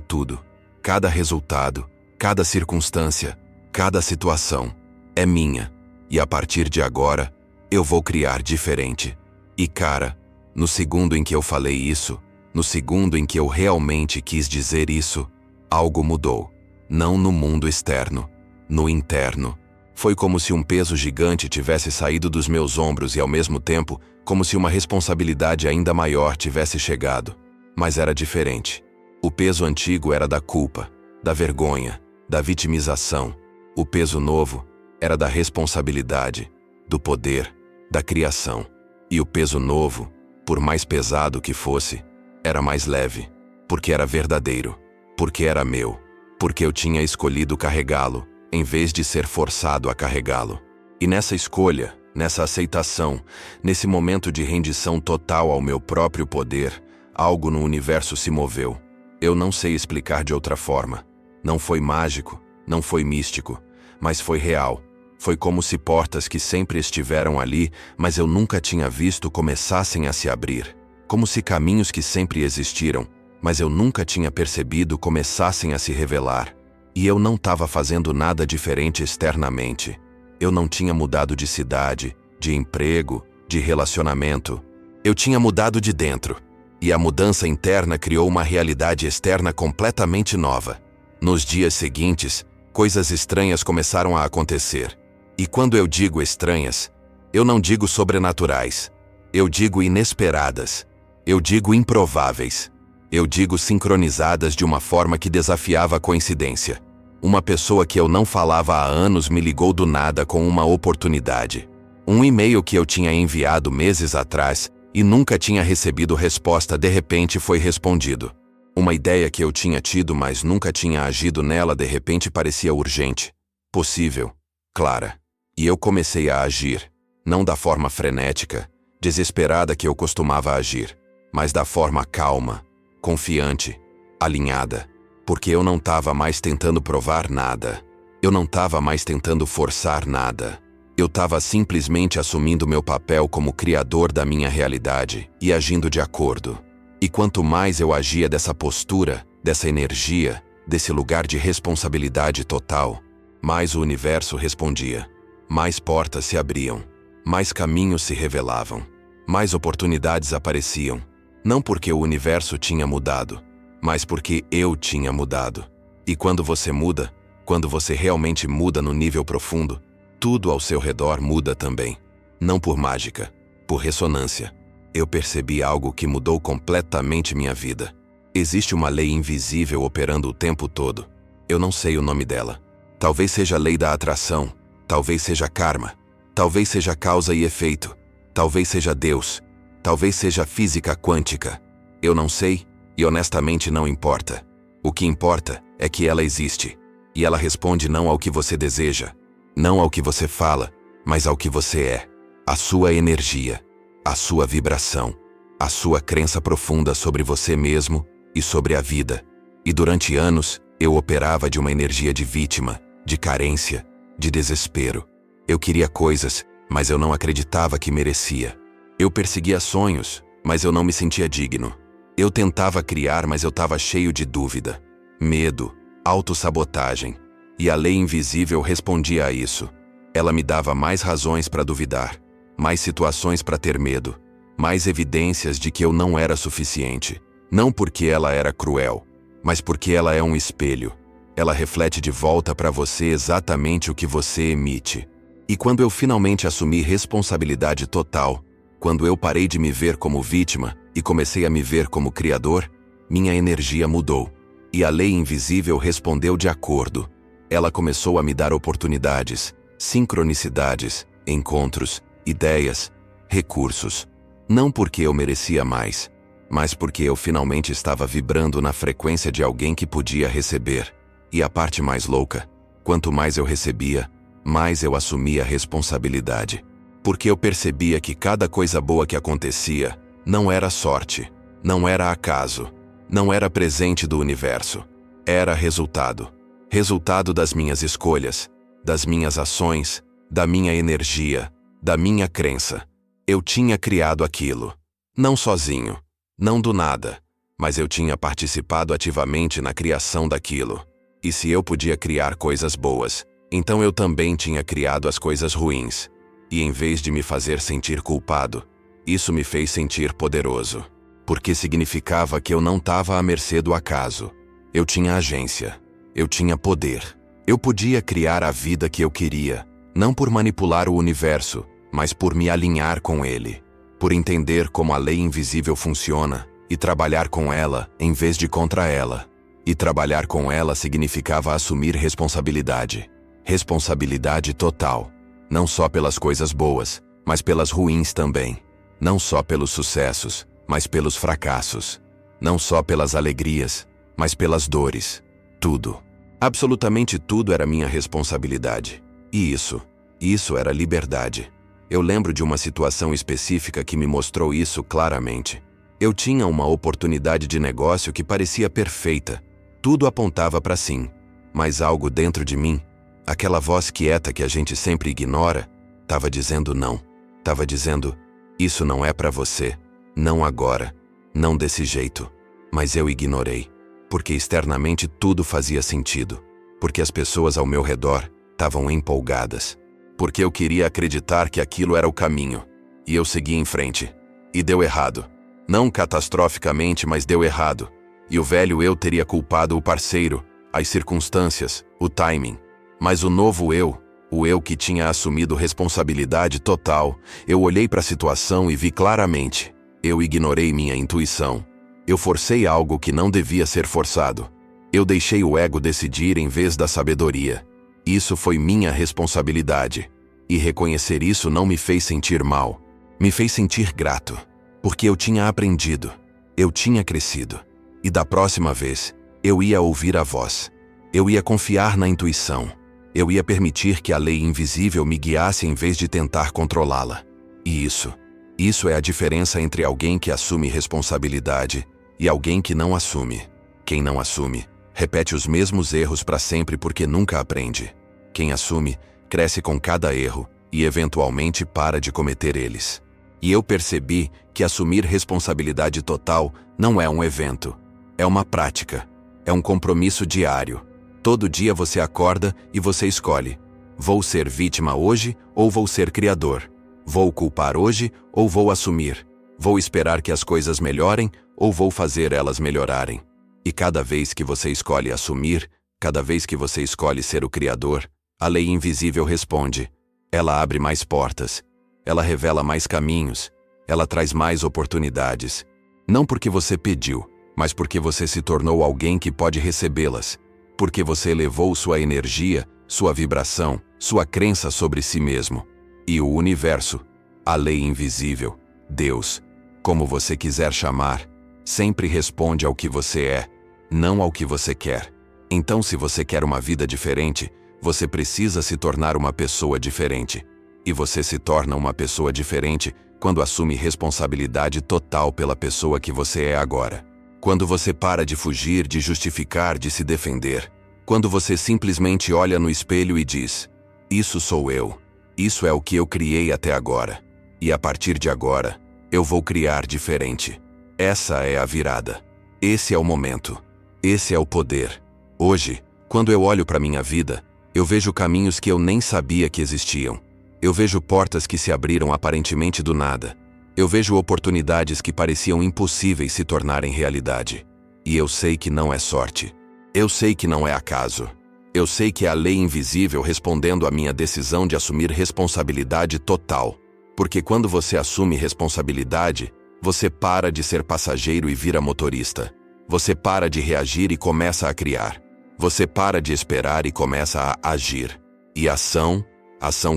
tudo, cada resultado, cada circunstância, cada situação, é minha. E a partir de agora, eu vou criar diferente. E cara, no segundo em que eu falei isso, no segundo em que eu realmente quis dizer isso, algo mudou. Não no mundo externo, no interno. Foi como se um peso gigante tivesse saído dos meus ombros e, ao mesmo tempo, como se uma responsabilidade ainda maior tivesse chegado. Mas era diferente. O peso antigo era da culpa, da vergonha, da vitimização. O peso novo era da responsabilidade, do poder, da criação. E o peso novo, por mais pesado que fosse, era mais leve, porque era verdadeiro, porque era meu, porque eu tinha escolhido carregá-lo, em vez de ser forçado a carregá-lo. E nessa escolha, nessa aceitação, nesse momento de rendição total ao meu próprio poder, algo no universo se moveu. Eu não sei explicar de outra forma. Não foi mágico, não foi místico, mas foi real. Foi como se portas que sempre estiveram ali, mas eu nunca tinha visto, começassem a se abrir. Como se caminhos que sempre existiram, mas eu nunca tinha percebido, começassem a se revelar. E eu não estava fazendo nada diferente externamente. Eu não tinha mudado de cidade, de emprego, de relacionamento. Eu tinha mudado de dentro. E a mudança interna criou uma realidade externa completamente nova. Nos dias seguintes, coisas estranhas começaram a acontecer. E quando eu digo estranhas, eu não digo sobrenaturais. Eu digo inesperadas. Eu digo improváveis. Eu digo sincronizadas de uma forma que desafiava a coincidência. Uma pessoa que eu não falava há anos me ligou do nada com uma oportunidade. Um e-mail que eu tinha enviado meses atrás e nunca tinha recebido resposta, de repente foi respondido. Uma ideia que eu tinha tido, mas nunca tinha agido nela, de repente parecia urgente, possível, clara. E eu comecei a agir, não da forma frenética, desesperada que eu costumava agir, mas da forma calma, confiante, alinhada. Porque eu não estava mais tentando provar nada. Eu não estava mais tentando forçar nada. Eu estava simplesmente assumindo meu papel como criador da minha realidade e agindo de acordo. E quanto mais eu agia dessa postura, dessa energia, desse lugar de responsabilidade total, mais o universo respondia. Mais portas se abriam. Mais caminhos se revelavam. Mais oportunidades apareciam. Não porque o universo tinha mudado, mas porque eu tinha mudado. E quando você muda, quando você realmente muda no nível profundo, tudo ao seu redor muda também. Não por mágica, por ressonância. Eu percebi algo que mudou completamente minha vida. Existe uma lei invisível operando o tempo todo. Eu não sei o nome dela. Talvez seja a lei da atração, talvez seja karma, talvez seja causa e efeito, talvez seja Deus, talvez seja física quântica. Eu não sei. E honestamente não importa. O que importa é que ela existe. E ela responde não ao que você deseja, não ao que você fala, mas ao que você é. A sua energia, a sua vibração, a sua crença profunda sobre você mesmo e sobre a vida. E durante anos, eu operava de uma energia de vítima, de carência, de desespero. Eu queria coisas, mas eu não acreditava que merecia. Eu perseguia sonhos, mas eu não me sentia digno. Eu tentava criar, mas eu estava cheio de dúvida, medo, autossabotagem. E a lei invisível respondia a isso. Ela me dava mais razões para duvidar, mais situações para ter medo, mais evidências de que eu não era suficiente. Não porque ela era cruel, mas porque ela é um espelho. Ela reflete de volta para você exatamente o que você emite. E quando eu finalmente assumi responsabilidade total, quando eu parei de me ver como vítima e comecei a me ver como criador, minha energia mudou. E a lei invisível respondeu de acordo. Ela começou a me dar oportunidades, sincronicidades, encontros, ideias, recursos. Não porque eu merecia mais, mas porque eu finalmente estava vibrando na frequência de alguém que podia receber. E a parte mais louca, quanto mais eu recebia, mais eu assumia a responsabilidade. Porque eu percebia que cada coisa boa que acontecia não era sorte, não era acaso, não era presente do universo. Era resultado. Resultado das minhas escolhas, das minhas ações, da minha energia, da minha crença. Eu tinha criado aquilo. Não sozinho, não do nada, mas eu tinha participado ativamente na criação daquilo. E se eu podia criar coisas boas, então eu também tinha criado as coisas ruins. E em vez de me fazer sentir culpado, isso me fez sentir poderoso. Porque significava que eu não estava à mercê do acaso. Eu tinha agência. Eu tinha poder. Eu podia criar a vida que eu queria, Não por manipular o universo, mas por me alinhar com ele. Por entender como a lei invisível funciona e trabalhar com ela em vez de contra ela. E trabalhar com ela significava assumir responsabilidade. Responsabilidade total. Não só pelas coisas boas, mas pelas ruins também. Não só pelos sucessos, mas pelos fracassos. Não só pelas alegrias, mas pelas dores. Tudo. Absolutamente tudo era minha responsabilidade. E isso era liberdade. Eu lembro de uma situação específica que me mostrou isso claramente. Eu tinha uma oportunidade de negócio que parecia perfeita. Tudo apontava para sim. Mas algo dentro de mim, aquela voz quieta que a gente sempre ignora, estava dizendo não. Estava dizendo, isso não é para você. Não agora. Não desse jeito. Mas eu ignorei. Porque externamente tudo fazia sentido. Porque as pessoas ao meu redor estavam empolgadas. Porque eu queria acreditar que aquilo era o caminho. E eu segui em frente. E deu errado. Não catastroficamente, mas deu errado. E o velho eu teria culpado o parceiro, as circunstâncias, o timing. Mas o novo eu, o eu que tinha assumido responsabilidade total, eu olhei para a situação e vi claramente. Eu ignorei minha intuição. Eu forcei algo que não devia ser forçado. Eu deixei o ego decidir em vez da sabedoria. Isso foi minha responsabilidade. E reconhecer isso não me fez sentir mal. Me fez sentir grato. Porque eu tinha aprendido. Eu tinha crescido. E da próxima vez, eu ia ouvir a voz. Eu ia confiar na intuição. Eu ia permitir que a lei invisível me guiasse em vez de tentar controlá-la. E isso é a diferença entre alguém que assume responsabilidade e alguém que não assume. Quem não assume, repete os mesmos erros para sempre porque nunca aprende. Quem assume, cresce com cada erro e eventualmente para de cometer eles. E eu percebi que assumir responsabilidade total não é um evento. É uma prática. É um compromisso diário. Todo dia você acorda e você escolhe. Vou ser vítima hoje ou vou ser criador? Vou culpar hoje ou vou assumir? Vou esperar que as coisas melhorem ou vou fazer elas melhorarem? E cada vez que você escolhe assumir, cada vez que você escolhe ser o criador, a lei invisível responde. Ela abre mais portas. Ela revela mais caminhos. Ela traz mais oportunidades. Não porque você pediu, mas porque você se tornou alguém que pode recebê-las. Porque você elevou sua energia, sua vibração, sua crença sobre si mesmo. E o universo, a lei invisível, Deus, como você quiser chamar, sempre responde ao que você é, não ao que você quer. Então, se você quer uma vida diferente, você precisa se tornar uma pessoa diferente. E você se torna uma pessoa diferente quando assume responsabilidade total pela pessoa que você é agora. Quando você para de fugir, de justificar, de se defender. Quando você simplesmente olha no espelho e diz, isso sou eu. Isso é o que eu criei até agora. E a partir de agora, eu vou criar diferente. Essa é a virada. Esse é o momento. Esse é o poder. Hoje, quando eu olho para minha vida, eu vejo caminhos que eu nem sabia que existiam. Eu vejo portas que se abriram aparentemente do nada. Eu vejo oportunidades que pareciam impossíveis se tornarem realidade. E eu sei que não é sorte. Eu sei que não é acaso. Eu sei que é a lei invisível respondendo à minha decisão de assumir responsabilidade total. Porque quando você assume responsabilidade, você para de ser passageiro e vira motorista. Você para de reagir e começa a criar. Você para de esperar e começa a agir. E ação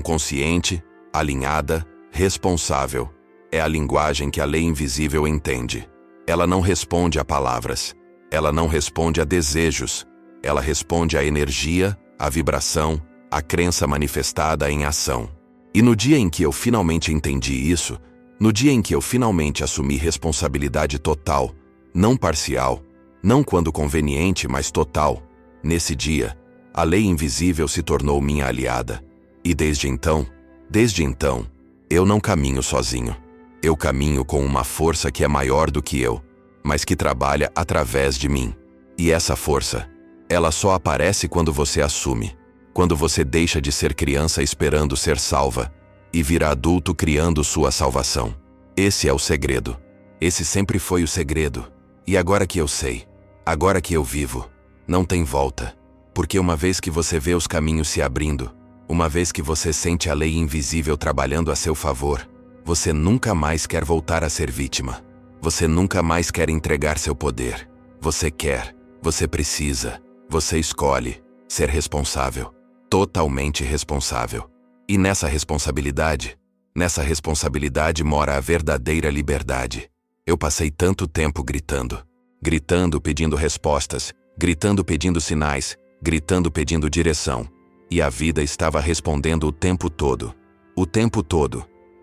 consciente, alinhada, responsável, é a linguagem que a lei invisível entende. Ela não responde a palavras. Ela não responde a desejos. Ela responde à energia, à vibração, à crença manifestada em ação. E no dia em que eu finalmente entendi isso, no dia em que eu finalmente assumi responsabilidade total, não parcial, não quando conveniente, mas total, nesse dia, a lei invisível se tornou minha aliada. E desde então, eu não caminho sozinho. Eu caminho com uma força que é maior do que eu, mas que trabalha através de mim. E essa força, ela só aparece quando você assume, quando você deixa de ser criança esperando ser salva e vira adulto criando sua salvação. Esse é o segredo. Esse sempre foi o segredo. E agora que eu sei, agora que eu vivo, não tem volta. Porque uma vez que você vê os caminhos se abrindo, Uma vez que você sente a lei invisível trabalhando a seu favor, você nunca mais quer voltar a ser vítima. Você nunca mais quer entregar seu poder. Você quer, você precisa, você escolhe ser responsável, totalmente responsável. E nessa responsabilidade mora a verdadeira liberdade. Eu passei tanto tempo gritando pedindo respostas, gritando pedindo sinais, gritando pedindo direção. E a vida estava respondendo o tempo todo,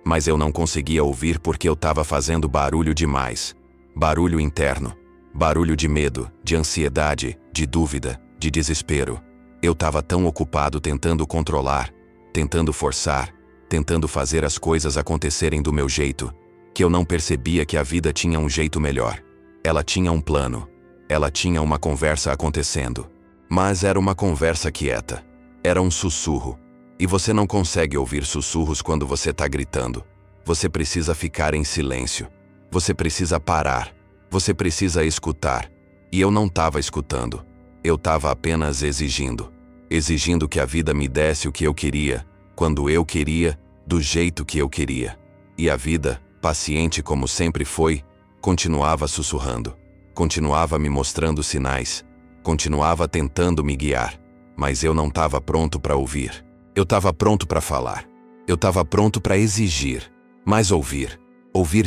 mas eu não conseguia ouvir porque eu estava fazendo barulho demais. Barulho interno, barulho de medo, de ansiedade, de dúvida, de desespero. Eu estava tão ocupado tentando controlar, tentando forçar, tentando fazer as coisas acontecerem do meu jeito, que eu não percebia que a vida tinha um jeito melhor. Ela tinha um plano, ela tinha uma conversa acontecendo. Mas era uma conversa quieta, era um sussurro. E você não consegue ouvir sussurros quando você está gritando. Você precisa ficar em silêncio. Você precisa parar. Você precisa escutar. E eu não estava escutando. Eu estava apenas exigindo. Exigindo que a vida me desse o que eu queria, quando eu queria, do jeito que eu queria. E a vida, paciente como sempre foi, continuava sussurrando. Continuava me mostrando sinais. Continuava tentando me guiar. Mas eu não estava pronto para ouvir. Eu estava pronto para falar. Eu estava pronto para exigir. Mas ouvir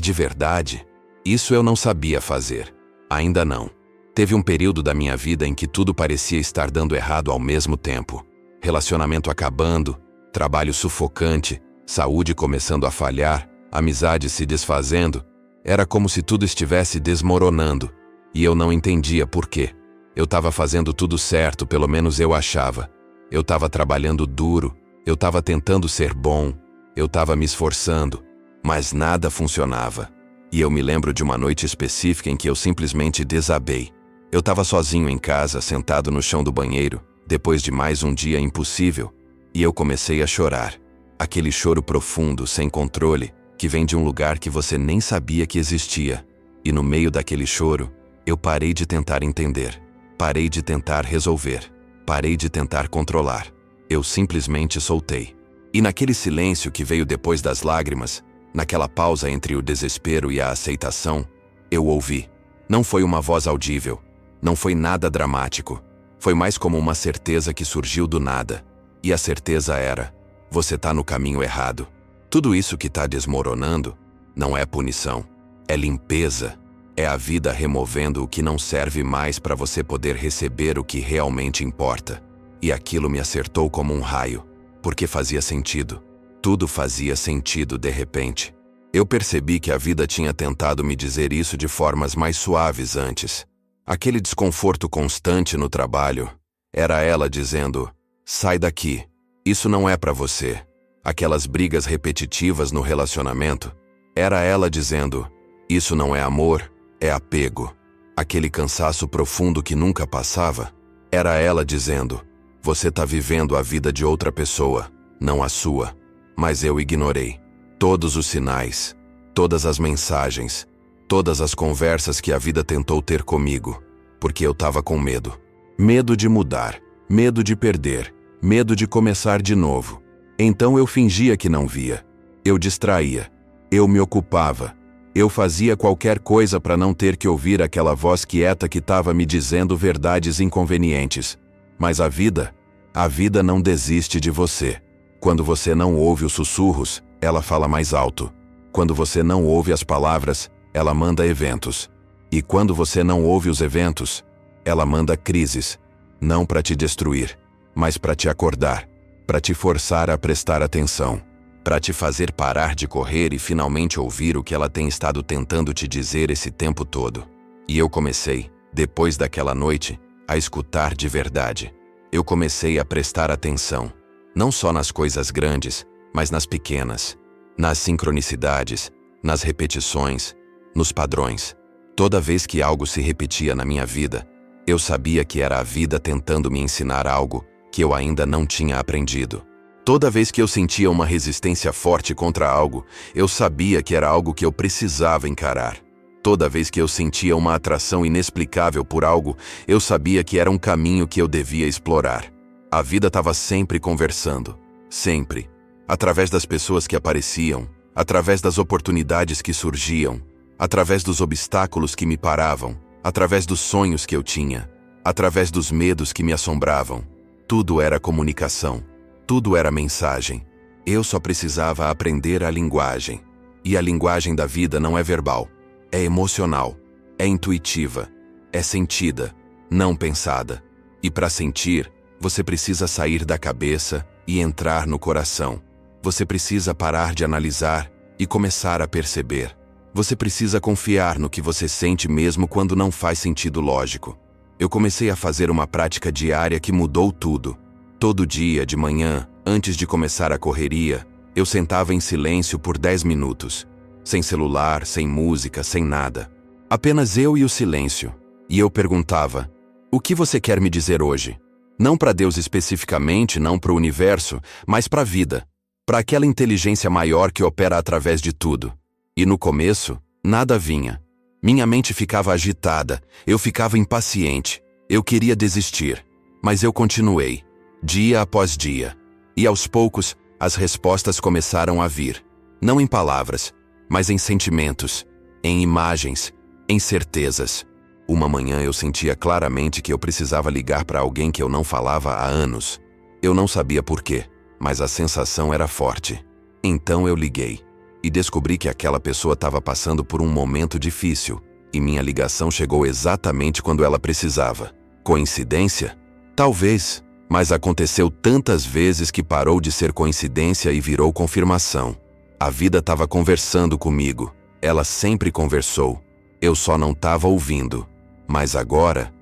de verdade, isso eu não sabia fazer. Ainda não. Teve um período da minha vida em que tudo parecia estar dando errado ao mesmo tempo. Relacionamento acabando, trabalho sufocante, saúde começando a falhar, amizade se desfazendo. Era como se tudo estivesse desmoronando. E eu não entendia por quê. Eu estava fazendo tudo certo, pelo menos eu achava. Eu estava trabalhando duro, eu estava tentando ser bom, eu estava me esforçando, mas nada funcionava. E eu me lembro de uma noite específica em que eu simplesmente desabei. Eu estava sozinho em casa, sentado no chão do banheiro, depois de mais um dia impossível, e eu comecei a chorar. Aquele choro profundo, sem controle, que vem de um lugar que você nem sabia que existia. E no meio daquele choro, eu parei de tentar entender. Parei de tentar resolver. Parei de tentar controlar. Eu simplesmente soltei. E naquele silêncio que veio depois das lágrimas, naquela pausa entre o desespero e a aceitação, eu ouvi. Não foi uma voz audível. Não foi nada dramático. Foi mais como uma certeza que surgiu do nada. E a certeza era: você tá no caminho errado. Tudo isso que tá desmoronando não é punição. É limpeza. É a vida removendo o que não serve mais para você poder receber o que realmente importa. E aquilo me acertou como um raio, porque fazia sentido. Tudo fazia sentido de repente. Eu percebi que a vida tinha tentado me dizer isso de formas mais suaves antes. Aquele desconforto constante no trabalho, era ela dizendo: sai daqui, isso não é para você. Aquelas brigas repetitivas no relacionamento, era ela dizendo: isso não é amor, é apego. Aquele cansaço profundo que nunca passava, era ela dizendo: você tá vivendo a vida de outra pessoa, não a sua. Mas eu ignorei todos os sinais, todas as mensagens, todas as conversas que a vida tentou ter comigo, porque eu tava com medo. Medo de mudar, medo de perder, medo de começar de novo. Então eu fingia que não via. Eu distraía. Eu me ocupava. Eu fazia qualquer coisa para não ter que ouvir aquela voz quieta que estava me dizendo verdades inconvenientes. Mas a vida não desiste de você. Quando você não ouve os sussurros, ela fala mais alto. Quando você não ouve as palavras, ela manda eventos. E quando você não ouve os eventos, ela manda crises. Não para te destruir, mas para te acordar, para te forçar a prestar atenção. Para te fazer parar de correr e finalmente ouvir o que ela tem estado tentando te dizer esse tempo todo. E eu comecei, depois daquela noite, a escutar de verdade. Eu comecei a prestar atenção, não só nas coisas grandes, mas nas pequenas, nas sincronicidades, nas repetições, nos padrões. Toda vez que algo se repetia na minha vida, eu sabia que era a vida tentando me ensinar algo que eu ainda não tinha aprendido. Toda vez que eu sentia uma resistência forte contra algo, eu sabia que era algo que eu precisava encarar. Toda vez que eu sentia uma atração inexplicável por algo, eu sabia que era um caminho que eu devia explorar. A vida estava sempre conversando, Sempre. Através das pessoas que apareciam, através das oportunidades que surgiam, através dos obstáculos que me paravam, através dos sonhos que eu tinha, através dos medos que me assombravam. Tudo era comunicação. Tudo era mensagem. Eu só precisava aprender a linguagem. E a linguagem da vida não é verbal. É emocional. É intuitiva. É sentida, não pensada. E para sentir, você precisa sair da cabeça e entrar no coração. Você precisa parar de analisar e começar a perceber. Você precisa confiar no que você sente mesmo quando não faz sentido lógico. Eu comecei a fazer uma prática diária que mudou tudo. Todo dia, de manhã, antes de começar a correria, eu sentava em silêncio por 10 minutos. Sem celular, sem música, sem nada. Apenas eu e o silêncio. E eu perguntava: o que você quer me dizer hoje? Não para Deus especificamente, não para o universo, mas para a vida. Para aquela inteligência maior que opera através de tudo. E no começo, nada vinha. Minha mente ficava agitada, eu ficava impaciente, eu queria desistir. Mas eu continuei, dia após dia. E aos poucos, as respostas começaram a vir. Não em palavras, mas em sentimentos, em imagens, em certezas. Uma manhã eu sentia claramente que eu precisava ligar para alguém que eu não falava há anos. Eu não sabia por quê, mas a sensação era forte. Então eu liguei. E descobri que aquela pessoa estava passando por um momento difícil, e minha ligação chegou exatamente quando ela precisava. Coincidência? Talvez, mas aconteceu tantas vezes que parou de ser coincidência e virou confirmação. A vida estava conversando comigo, ela sempre conversou. Eu só não estava ouvindo. Mas agora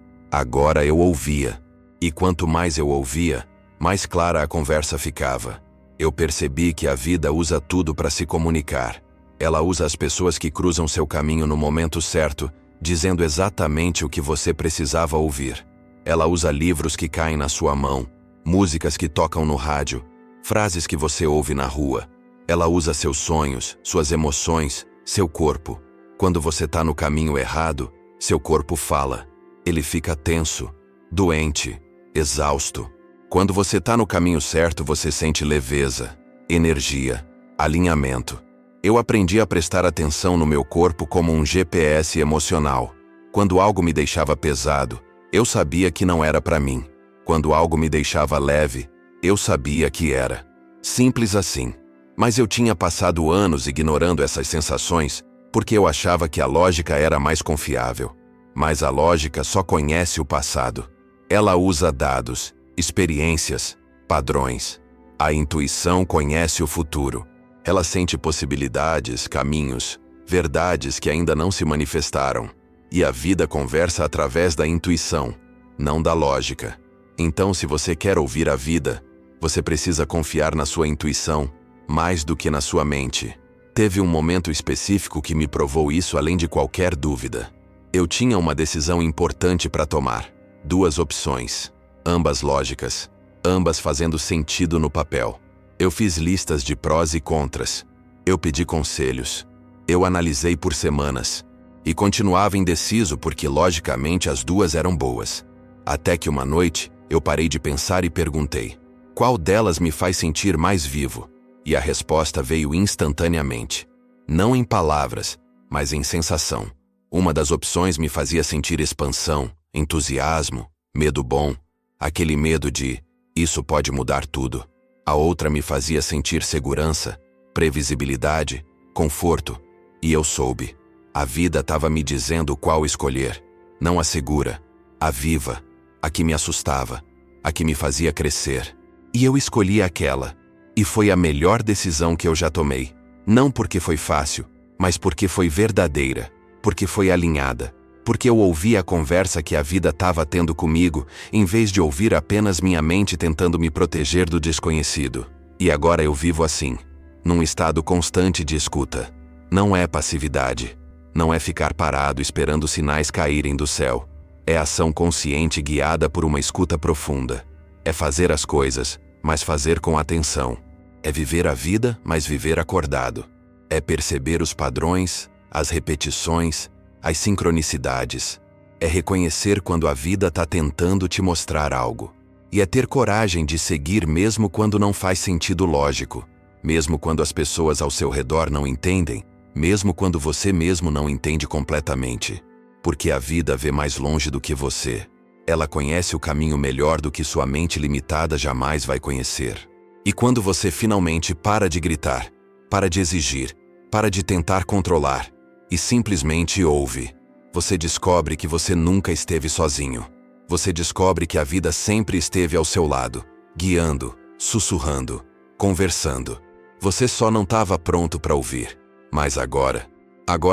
eu ouvia. E quanto mais eu ouvia, mais clara a conversa ficava. Eu percebi que a vida usa tudo para se comunicar. Ela usa as pessoas que cruzam seu caminho no momento certo, dizendo exatamente o que você precisava ouvir. Ela usa livros que caem na sua mão, músicas que tocam no rádio, frases que você ouve na rua. Ela usa seus sonhos, suas emoções, seu corpo. Quando você está no caminho errado, seu corpo fala. Ele fica tenso, doente, exausto. Quando você está no caminho certo, você sente leveza, energia, alinhamento. Eu aprendi a prestar atenção no meu corpo como um GPS emocional. Quando algo me deixava pesado, eu sabia que não era para mim. Quando algo me deixava leve, eu sabia que era. Simples assim. Mas eu tinha passado anos ignorando essas sensações porque eu achava que a lógica era mais confiável. Mas a lógica só conhece o passado. Ela usa dados, experiências, padrões. A intuição conhece o futuro. Ela sente possibilidades, caminhos, verdades que ainda não se manifestaram. E a vida conversa através da intuição, não da lógica. Então, se você quer ouvir a vida, você precisa confiar na sua intuição, mais do que na sua mente. Teve um momento específico que me provou isso além de qualquer dúvida. Eu tinha uma decisão importante para tomar. 2 opções. Ambas lógicas, ambas fazendo sentido no papel. Eu fiz listas de prós e contras. Eu pedi conselhos. Eu analisei por semanas. E continuava indeciso porque, logicamente, as 2 eram boas. Até que uma noite, eu parei de pensar e perguntei: qual delas me faz sentir mais vivo? E a resposta veio instantaneamente. Não em palavras, mas em sensação. Uma das opções me fazia sentir expansão, entusiasmo, medo bom. Aquele medo de, isso pode mudar tudo. A outra me fazia sentir segurança, previsibilidade, conforto. E eu soube. A vida estava me dizendo qual escolher. Não a segura, a viva, a que me assustava, a que me fazia crescer. E eu escolhi aquela. E foi a melhor decisão que eu já tomei. Não porque foi fácil, mas porque foi verdadeira, porque foi alinhada. Porque eu ouvi a conversa que a vida estava tendo comigo, em vez de ouvir apenas minha mente tentando me proteger do desconhecido. E agora eu vivo assim, num estado constante de escuta. Não é passividade. Não é ficar parado esperando sinais caírem do céu. É ação consciente guiada por uma escuta profunda. É fazer as coisas, mas fazer com atenção. É viver a vida, mas viver acordado. É perceber os padrões, as repetições, as sincronicidades. É reconhecer quando a vida está tentando te mostrar algo. E é ter coragem de seguir mesmo quando não faz sentido lógico, mesmo quando as pessoas ao seu redor não entendem, mesmo quando você mesmo não entende completamente. Porque a vida vê mais longe do que você. Ela conhece o caminho melhor do que sua mente limitada jamais vai conhecer. E quando você finalmente para de gritar, para de exigir, para de tentar controlar, e simplesmente ouve, você descobre que você nunca esteve sozinho. Você descobre que a vida sempre esteve ao seu lado, guiando, sussurrando, conversando. Você só não estava pronto para ouvir. Mas agora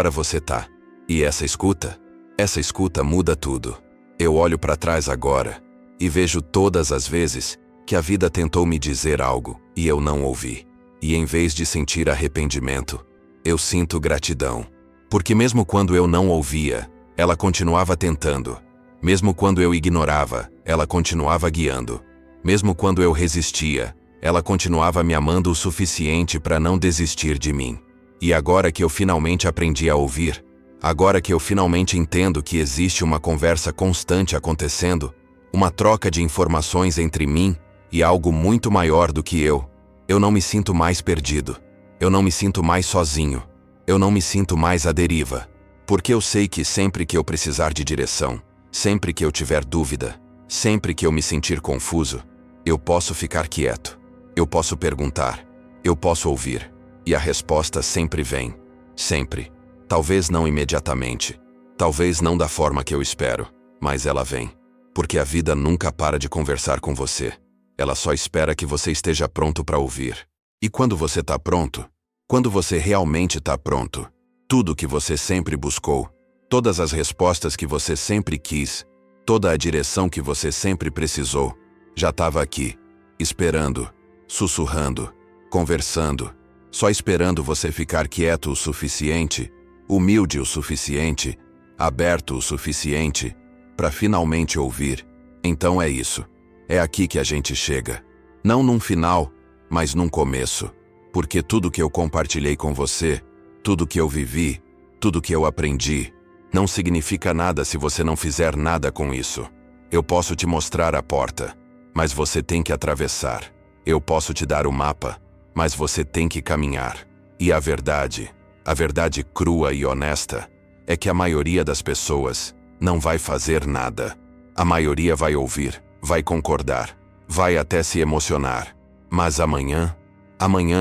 você tá. E essa escuta muda tudo. Eu olho para trás agora e vejo todas as vezes que a vida tentou me dizer algo e eu não ouvi. E em vez de sentir arrependimento, eu sinto gratidão. Porque mesmo quando eu não ouvia, ela continuava tentando. Mesmo quando eu ignorava, ela continuava guiando. Mesmo quando eu resistia, ela continuava me amando o suficiente para não desistir de mim. E agora que eu finalmente aprendi a ouvir, agora que eu finalmente entendo que existe uma conversa constante acontecendo, uma troca de informações entre mim e algo muito maior do que eu não me sinto mais perdido. Eu não me sinto mais sozinho. Eu não me sinto mais à deriva. Porque eu sei que sempre que eu precisar de direção, sempre que eu tiver dúvida, sempre que eu me sentir confuso, eu posso ficar quieto. Eu posso perguntar. Eu posso ouvir. E a resposta sempre vem. Sempre. Talvez não imediatamente. Talvez não da forma que eu espero. Mas ela vem. Porque a vida nunca para de conversar com você. Ela só espera que você esteja pronto para ouvir. E quando você está pronto, quando você realmente está pronto, tudo que você sempre buscou, todas as respostas que você sempre quis, toda a direção que você sempre precisou, já estava aqui, esperando, sussurrando, conversando, só esperando você ficar quieto o suficiente, humilde o suficiente, aberto o suficiente, para finalmente ouvir. Então é isso. É aqui que a gente chega. Não num final, mas num começo. Porque tudo que eu compartilhei com você, tudo que eu vivi, tudo que eu aprendi, não significa nada se você não fizer nada com isso. Eu posso te mostrar a porta, mas você tem que atravessar. Eu posso te dar o mapa, mas você tem que caminhar. E a verdade crua e honesta, é que a maioria das pessoas não vai fazer nada. A maioria vai ouvir, vai concordar, vai até se emocionar. Mas amanhã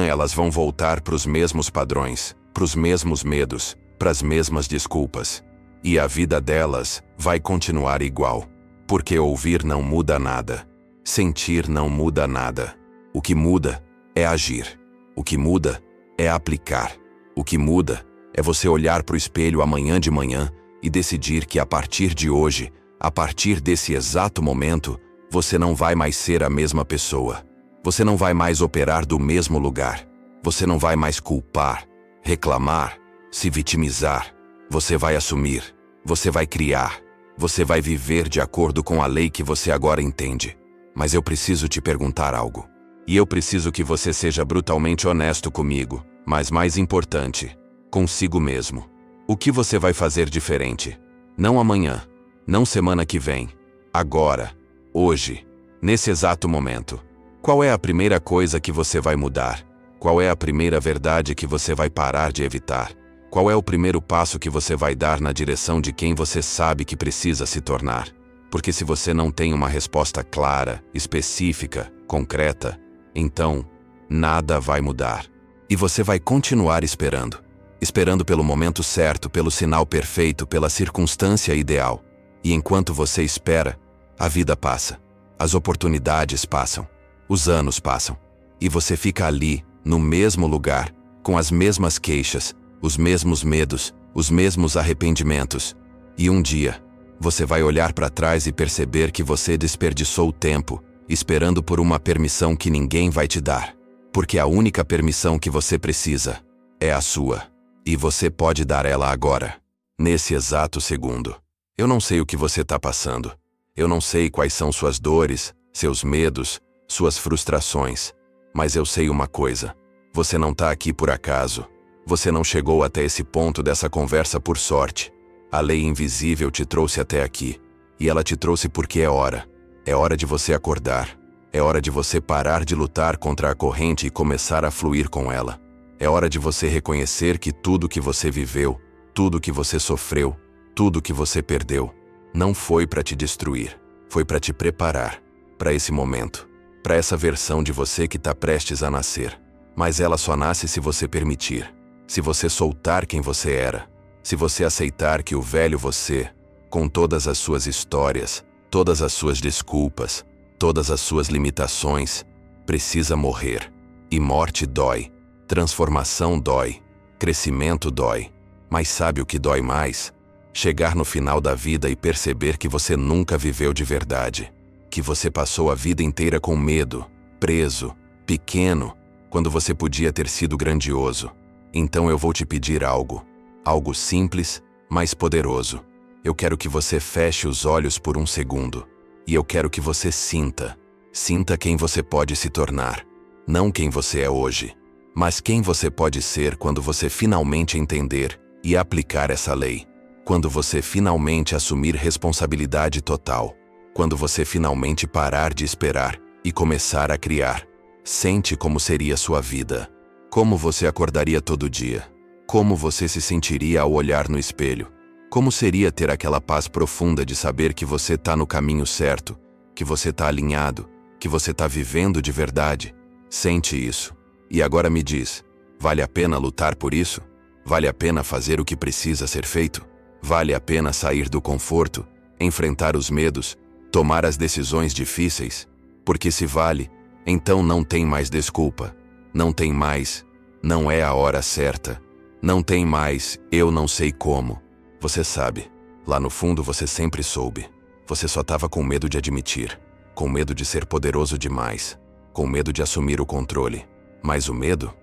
elas vão voltar para os mesmos padrões, para os mesmos medos, para as mesmas desculpas. E a vida delas vai continuar igual. Porque ouvir não muda nada. Sentir não muda nada. O que muda é agir. O que muda é aplicar. O que muda é você olhar para o espelho amanhã de manhã e decidir que a partir de hoje, a partir desse exato momento, você não vai mais ser a mesma pessoa. Você não vai mais operar do mesmo lugar. Você não vai mais culpar, reclamar, se vitimizar. Você vai assumir. Você vai criar. Você vai viver de acordo com a lei que você agora entende. Mas eu preciso te perguntar algo. E eu preciso que você seja brutalmente honesto comigo, mas mais importante, consigo mesmo. O que você vai fazer diferente? Não amanhã, não semana que vem. Agora, hoje, nesse exato momento. Qual é a primeira coisa que você vai mudar? Qual é a primeira verdade que você vai parar de evitar? Qual é o primeiro passo que você vai dar na direção de quem você sabe que precisa se tornar? Porque se você não tem uma resposta clara, específica, concreta, então nada vai mudar. E você vai continuar esperando. Esperando pelo momento certo, pelo sinal perfeito, pela circunstância ideal. E enquanto você espera, a vida passa. As oportunidades passam. Os anos passam. E você fica ali, no mesmo lugar, com as mesmas queixas, os mesmos medos, os mesmos arrependimentos. E um dia, você vai olhar para trás e perceber que você desperdiçou o tempo, esperando por uma permissão que ninguém vai te dar. Porque a única permissão que você precisa é a sua. E você pode dar ela agora, nesse exato segundo. Eu não sei o que você está passando. Eu não sei quais são suas dores, seus medos, suas frustrações. Mas eu sei uma coisa. Você não está aqui por acaso. Você não chegou até esse ponto dessa conversa por sorte. A lei invisível te trouxe até aqui. E ela te trouxe porque é hora. É hora de você acordar. É hora de você parar de lutar contra a corrente e começar a fluir com ela. É hora de você reconhecer que tudo que você viveu, tudo que você sofreu, tudo que você perdeu, não foi para te destruir, foi para te preparar para esse momento, para essa versão de você que está prestes a nascer. Mas ela só nasce se você permitir, se você soltar quem você era, se você aceitar que o velho você, com todas as suas histórias, todas as suas desculpas, todas as suas limitações, precisa morrer. E morte dói, transformação dói, crescimento dói. Mas sabe o que dói mais? Chegar no final da vida e perceber que você nunca viveu de verdade. Que você passou a vida inteira com medo, preso, pequeno, quando você podia ter sido grandioso. Então eu vou te pedir algo. Algo simples, mas poderoso. Eu quero que você feche os olhos por um segundo. E eu quero que você sinta. Sinta quem você pode se tornar. Não quem você é hoje, mas quem você pode ser quando você finalmente entender e aplicar essa lei. Quando você finalmente assumir responsabilidade total. Quando você finalmente parar de esperar e começar a criar. Sente como seria sua vida. Como você acordaria todo dia. Como você se sentiria ao olhar no espelho. Como seria ter aquela paz profunda de saber que você está no caminho certo, que você está alinhado, que você está vivendo de verdade. Sente isso. E agora me diz, vale a pena lutar por isso? Vale a pena fazer o que precisa ser feito? Vale a pena sair do conforto, enfrentar os medos, tomar as decisões difíceis? Porque se vale, então não tem mais desculpa. Não tem mais, não é a hora certa. Não tem mais, eu não sei como. Você sabe, lá no fundo você sempre soube. Você só estava com medo de admitir, com medo de ser poderoso demais, com medo de assumir o controle. Mas o medo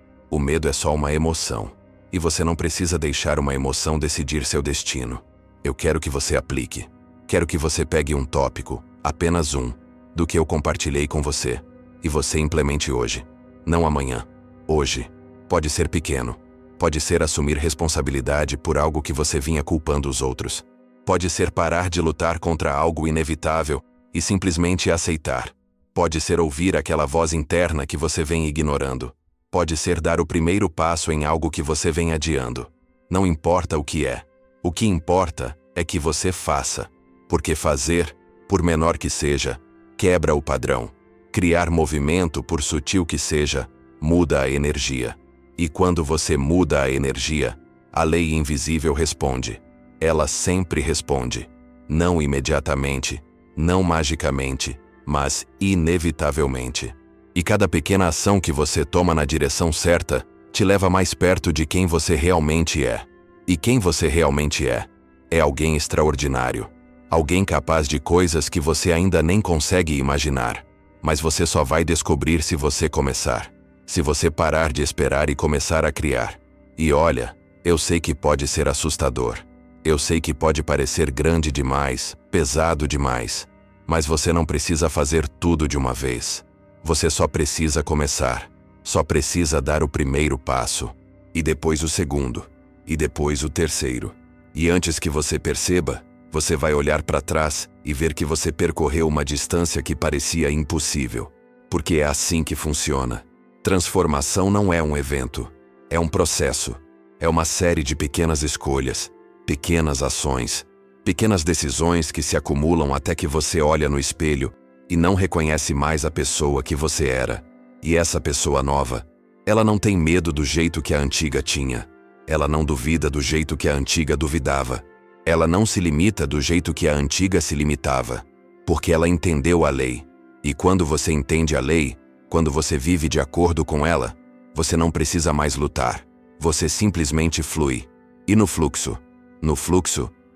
é só uma emoção. E você não precisa deixar uma emoção decidir seu destino. Eu quero que você aplique. Quero que você pegue um tópico, apenas um, do que eu compartilhei com você, e você implemente hoje. Não amanhã. Hoje. Pode ser pequeno. Pode ser assumir responsabilidade por algo que você vinha culpando os outros. Pode ser parar de lutar contra algo inevitável e simplesmente aceitar. Pode ser ouvir aquela voz interna que você vem ignorando. Pode ser dar o primeiro passo em algo que você vem adiando. Não importa o que é. O que importa é que você faça. Porque fazer, por menor que seja, quebra o padrão. Criar movimento, por sutil que seja, muda a energia. E quando você muda a energia, a lei invisível responde. Ela sempre responde. Não imediatamente, não magicamente, mas inevitavelmente. E cada pequena ação que você toma na direção certa te leva mais perto de quem você realmente é. E quem você realmente é alguém extraordinário. Alguém capaz de coisas que você ainda nem consegue imaginar. Mas você só vai descobrir se você começar. Se você parar de esperar e começar a criar. E olha, eu sei que pode ser assustador. Eu sei que pode parecer grande demais, pesado demais. Mas você não precisa fazer tudo de uma vez. Você só precisa começar. Só precisa dar o primeiro passo. E depois o segundo. E depois o terceiro. E antes que você perceba, você vai olhar para trás e ver que você percorreu uma distância que parecia impossível. Porque é assim que funciona. Transformação não é um evento. É um processo. É uma série de pequenas escolhas, pequenas ações, pequenas decisões que se acumulam até que você olha no espelho e não reconhece mais a pessoa que você era. E essa pessoa nova, ela não tem medo do jeito que a antiga tinha. Ela não duvida do jeito que a antiga duvidava. Ela não se limita do jeito que a antiga se limitava. Porque ela entendeu a lei. E quando você entende a lei, quando você vive de acordo com ela, você não precisa mais lutar. Você simplesmente flui. E no fluxo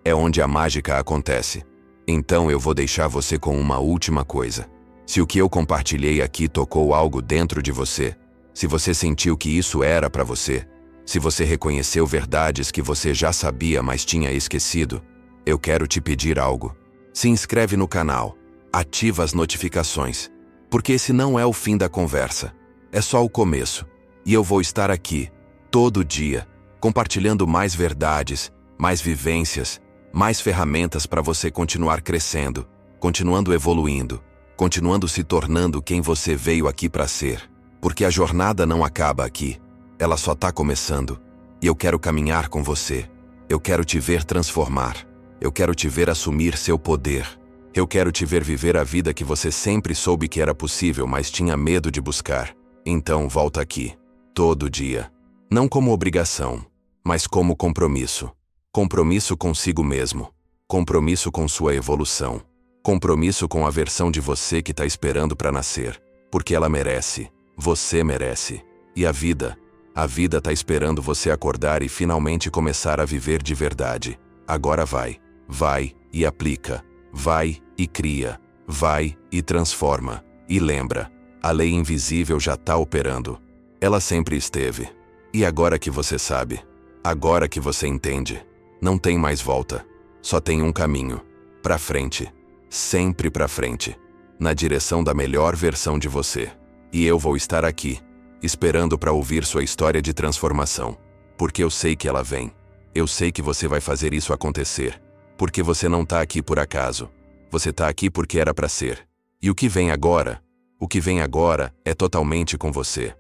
é onde a mágica acontece. Então eu vou deixar você com uma última coisa. Se o que eu compartilhei aqui tocou algo dentro de você, se você sentiu que isso era para você, se você reconheceu verdades que você já sabia, mas tinha esquecido, eu quero te pedir algo. Se inscreve no canal, ativa as notificações, porque esse não é o fim da conversa, é só o começo. E eu vou estar aqui, todo dia, compartilhando mais verdades, mais vivências, mais ferramentas para você continuar crescendo, continuando evoluindo, continuando se tornando quem você veio aqui para ser. Porque a jornada não acaba aqui. Ela só tá começando. E eu quero caminhar com você. Eu quero te ver transformar. Eu quero te ver assumir seu poder. Eu quero te ver viver a vida que você sempre soube que era possível, mas tinha medo de buscar. Então volta aqui. Todo dia. Não como obrigação, mas como compromisso. Compromisso consigo mesmo. Compromisso com sua evolução. Compromisso com a versão de você que tá esperando para nascer. Porque ela merece. Você merece. E a vida tá esperando você acordar e finalmente começar a viver de verdade. Agora vai e aplica. Vai e cria. Vai e transforma. E lembra, a lei invisível já tá operando. Ela sempre esteve. E agora que você sabe, agora que você entende, não tem mais volta. Só tem um caminho. Pra frente. Sempre pra frente. Na direção da melhor versão de você. E eu vou estar aqui, esperando para ouvir sua história de transformação. Porque eu sei que ela vem. Eu sei que você vai fazer isso acontecer. Porque você não tá aqui por acaso. Você tá aqui porque era para ser. E o que vem agora é totalmente com você.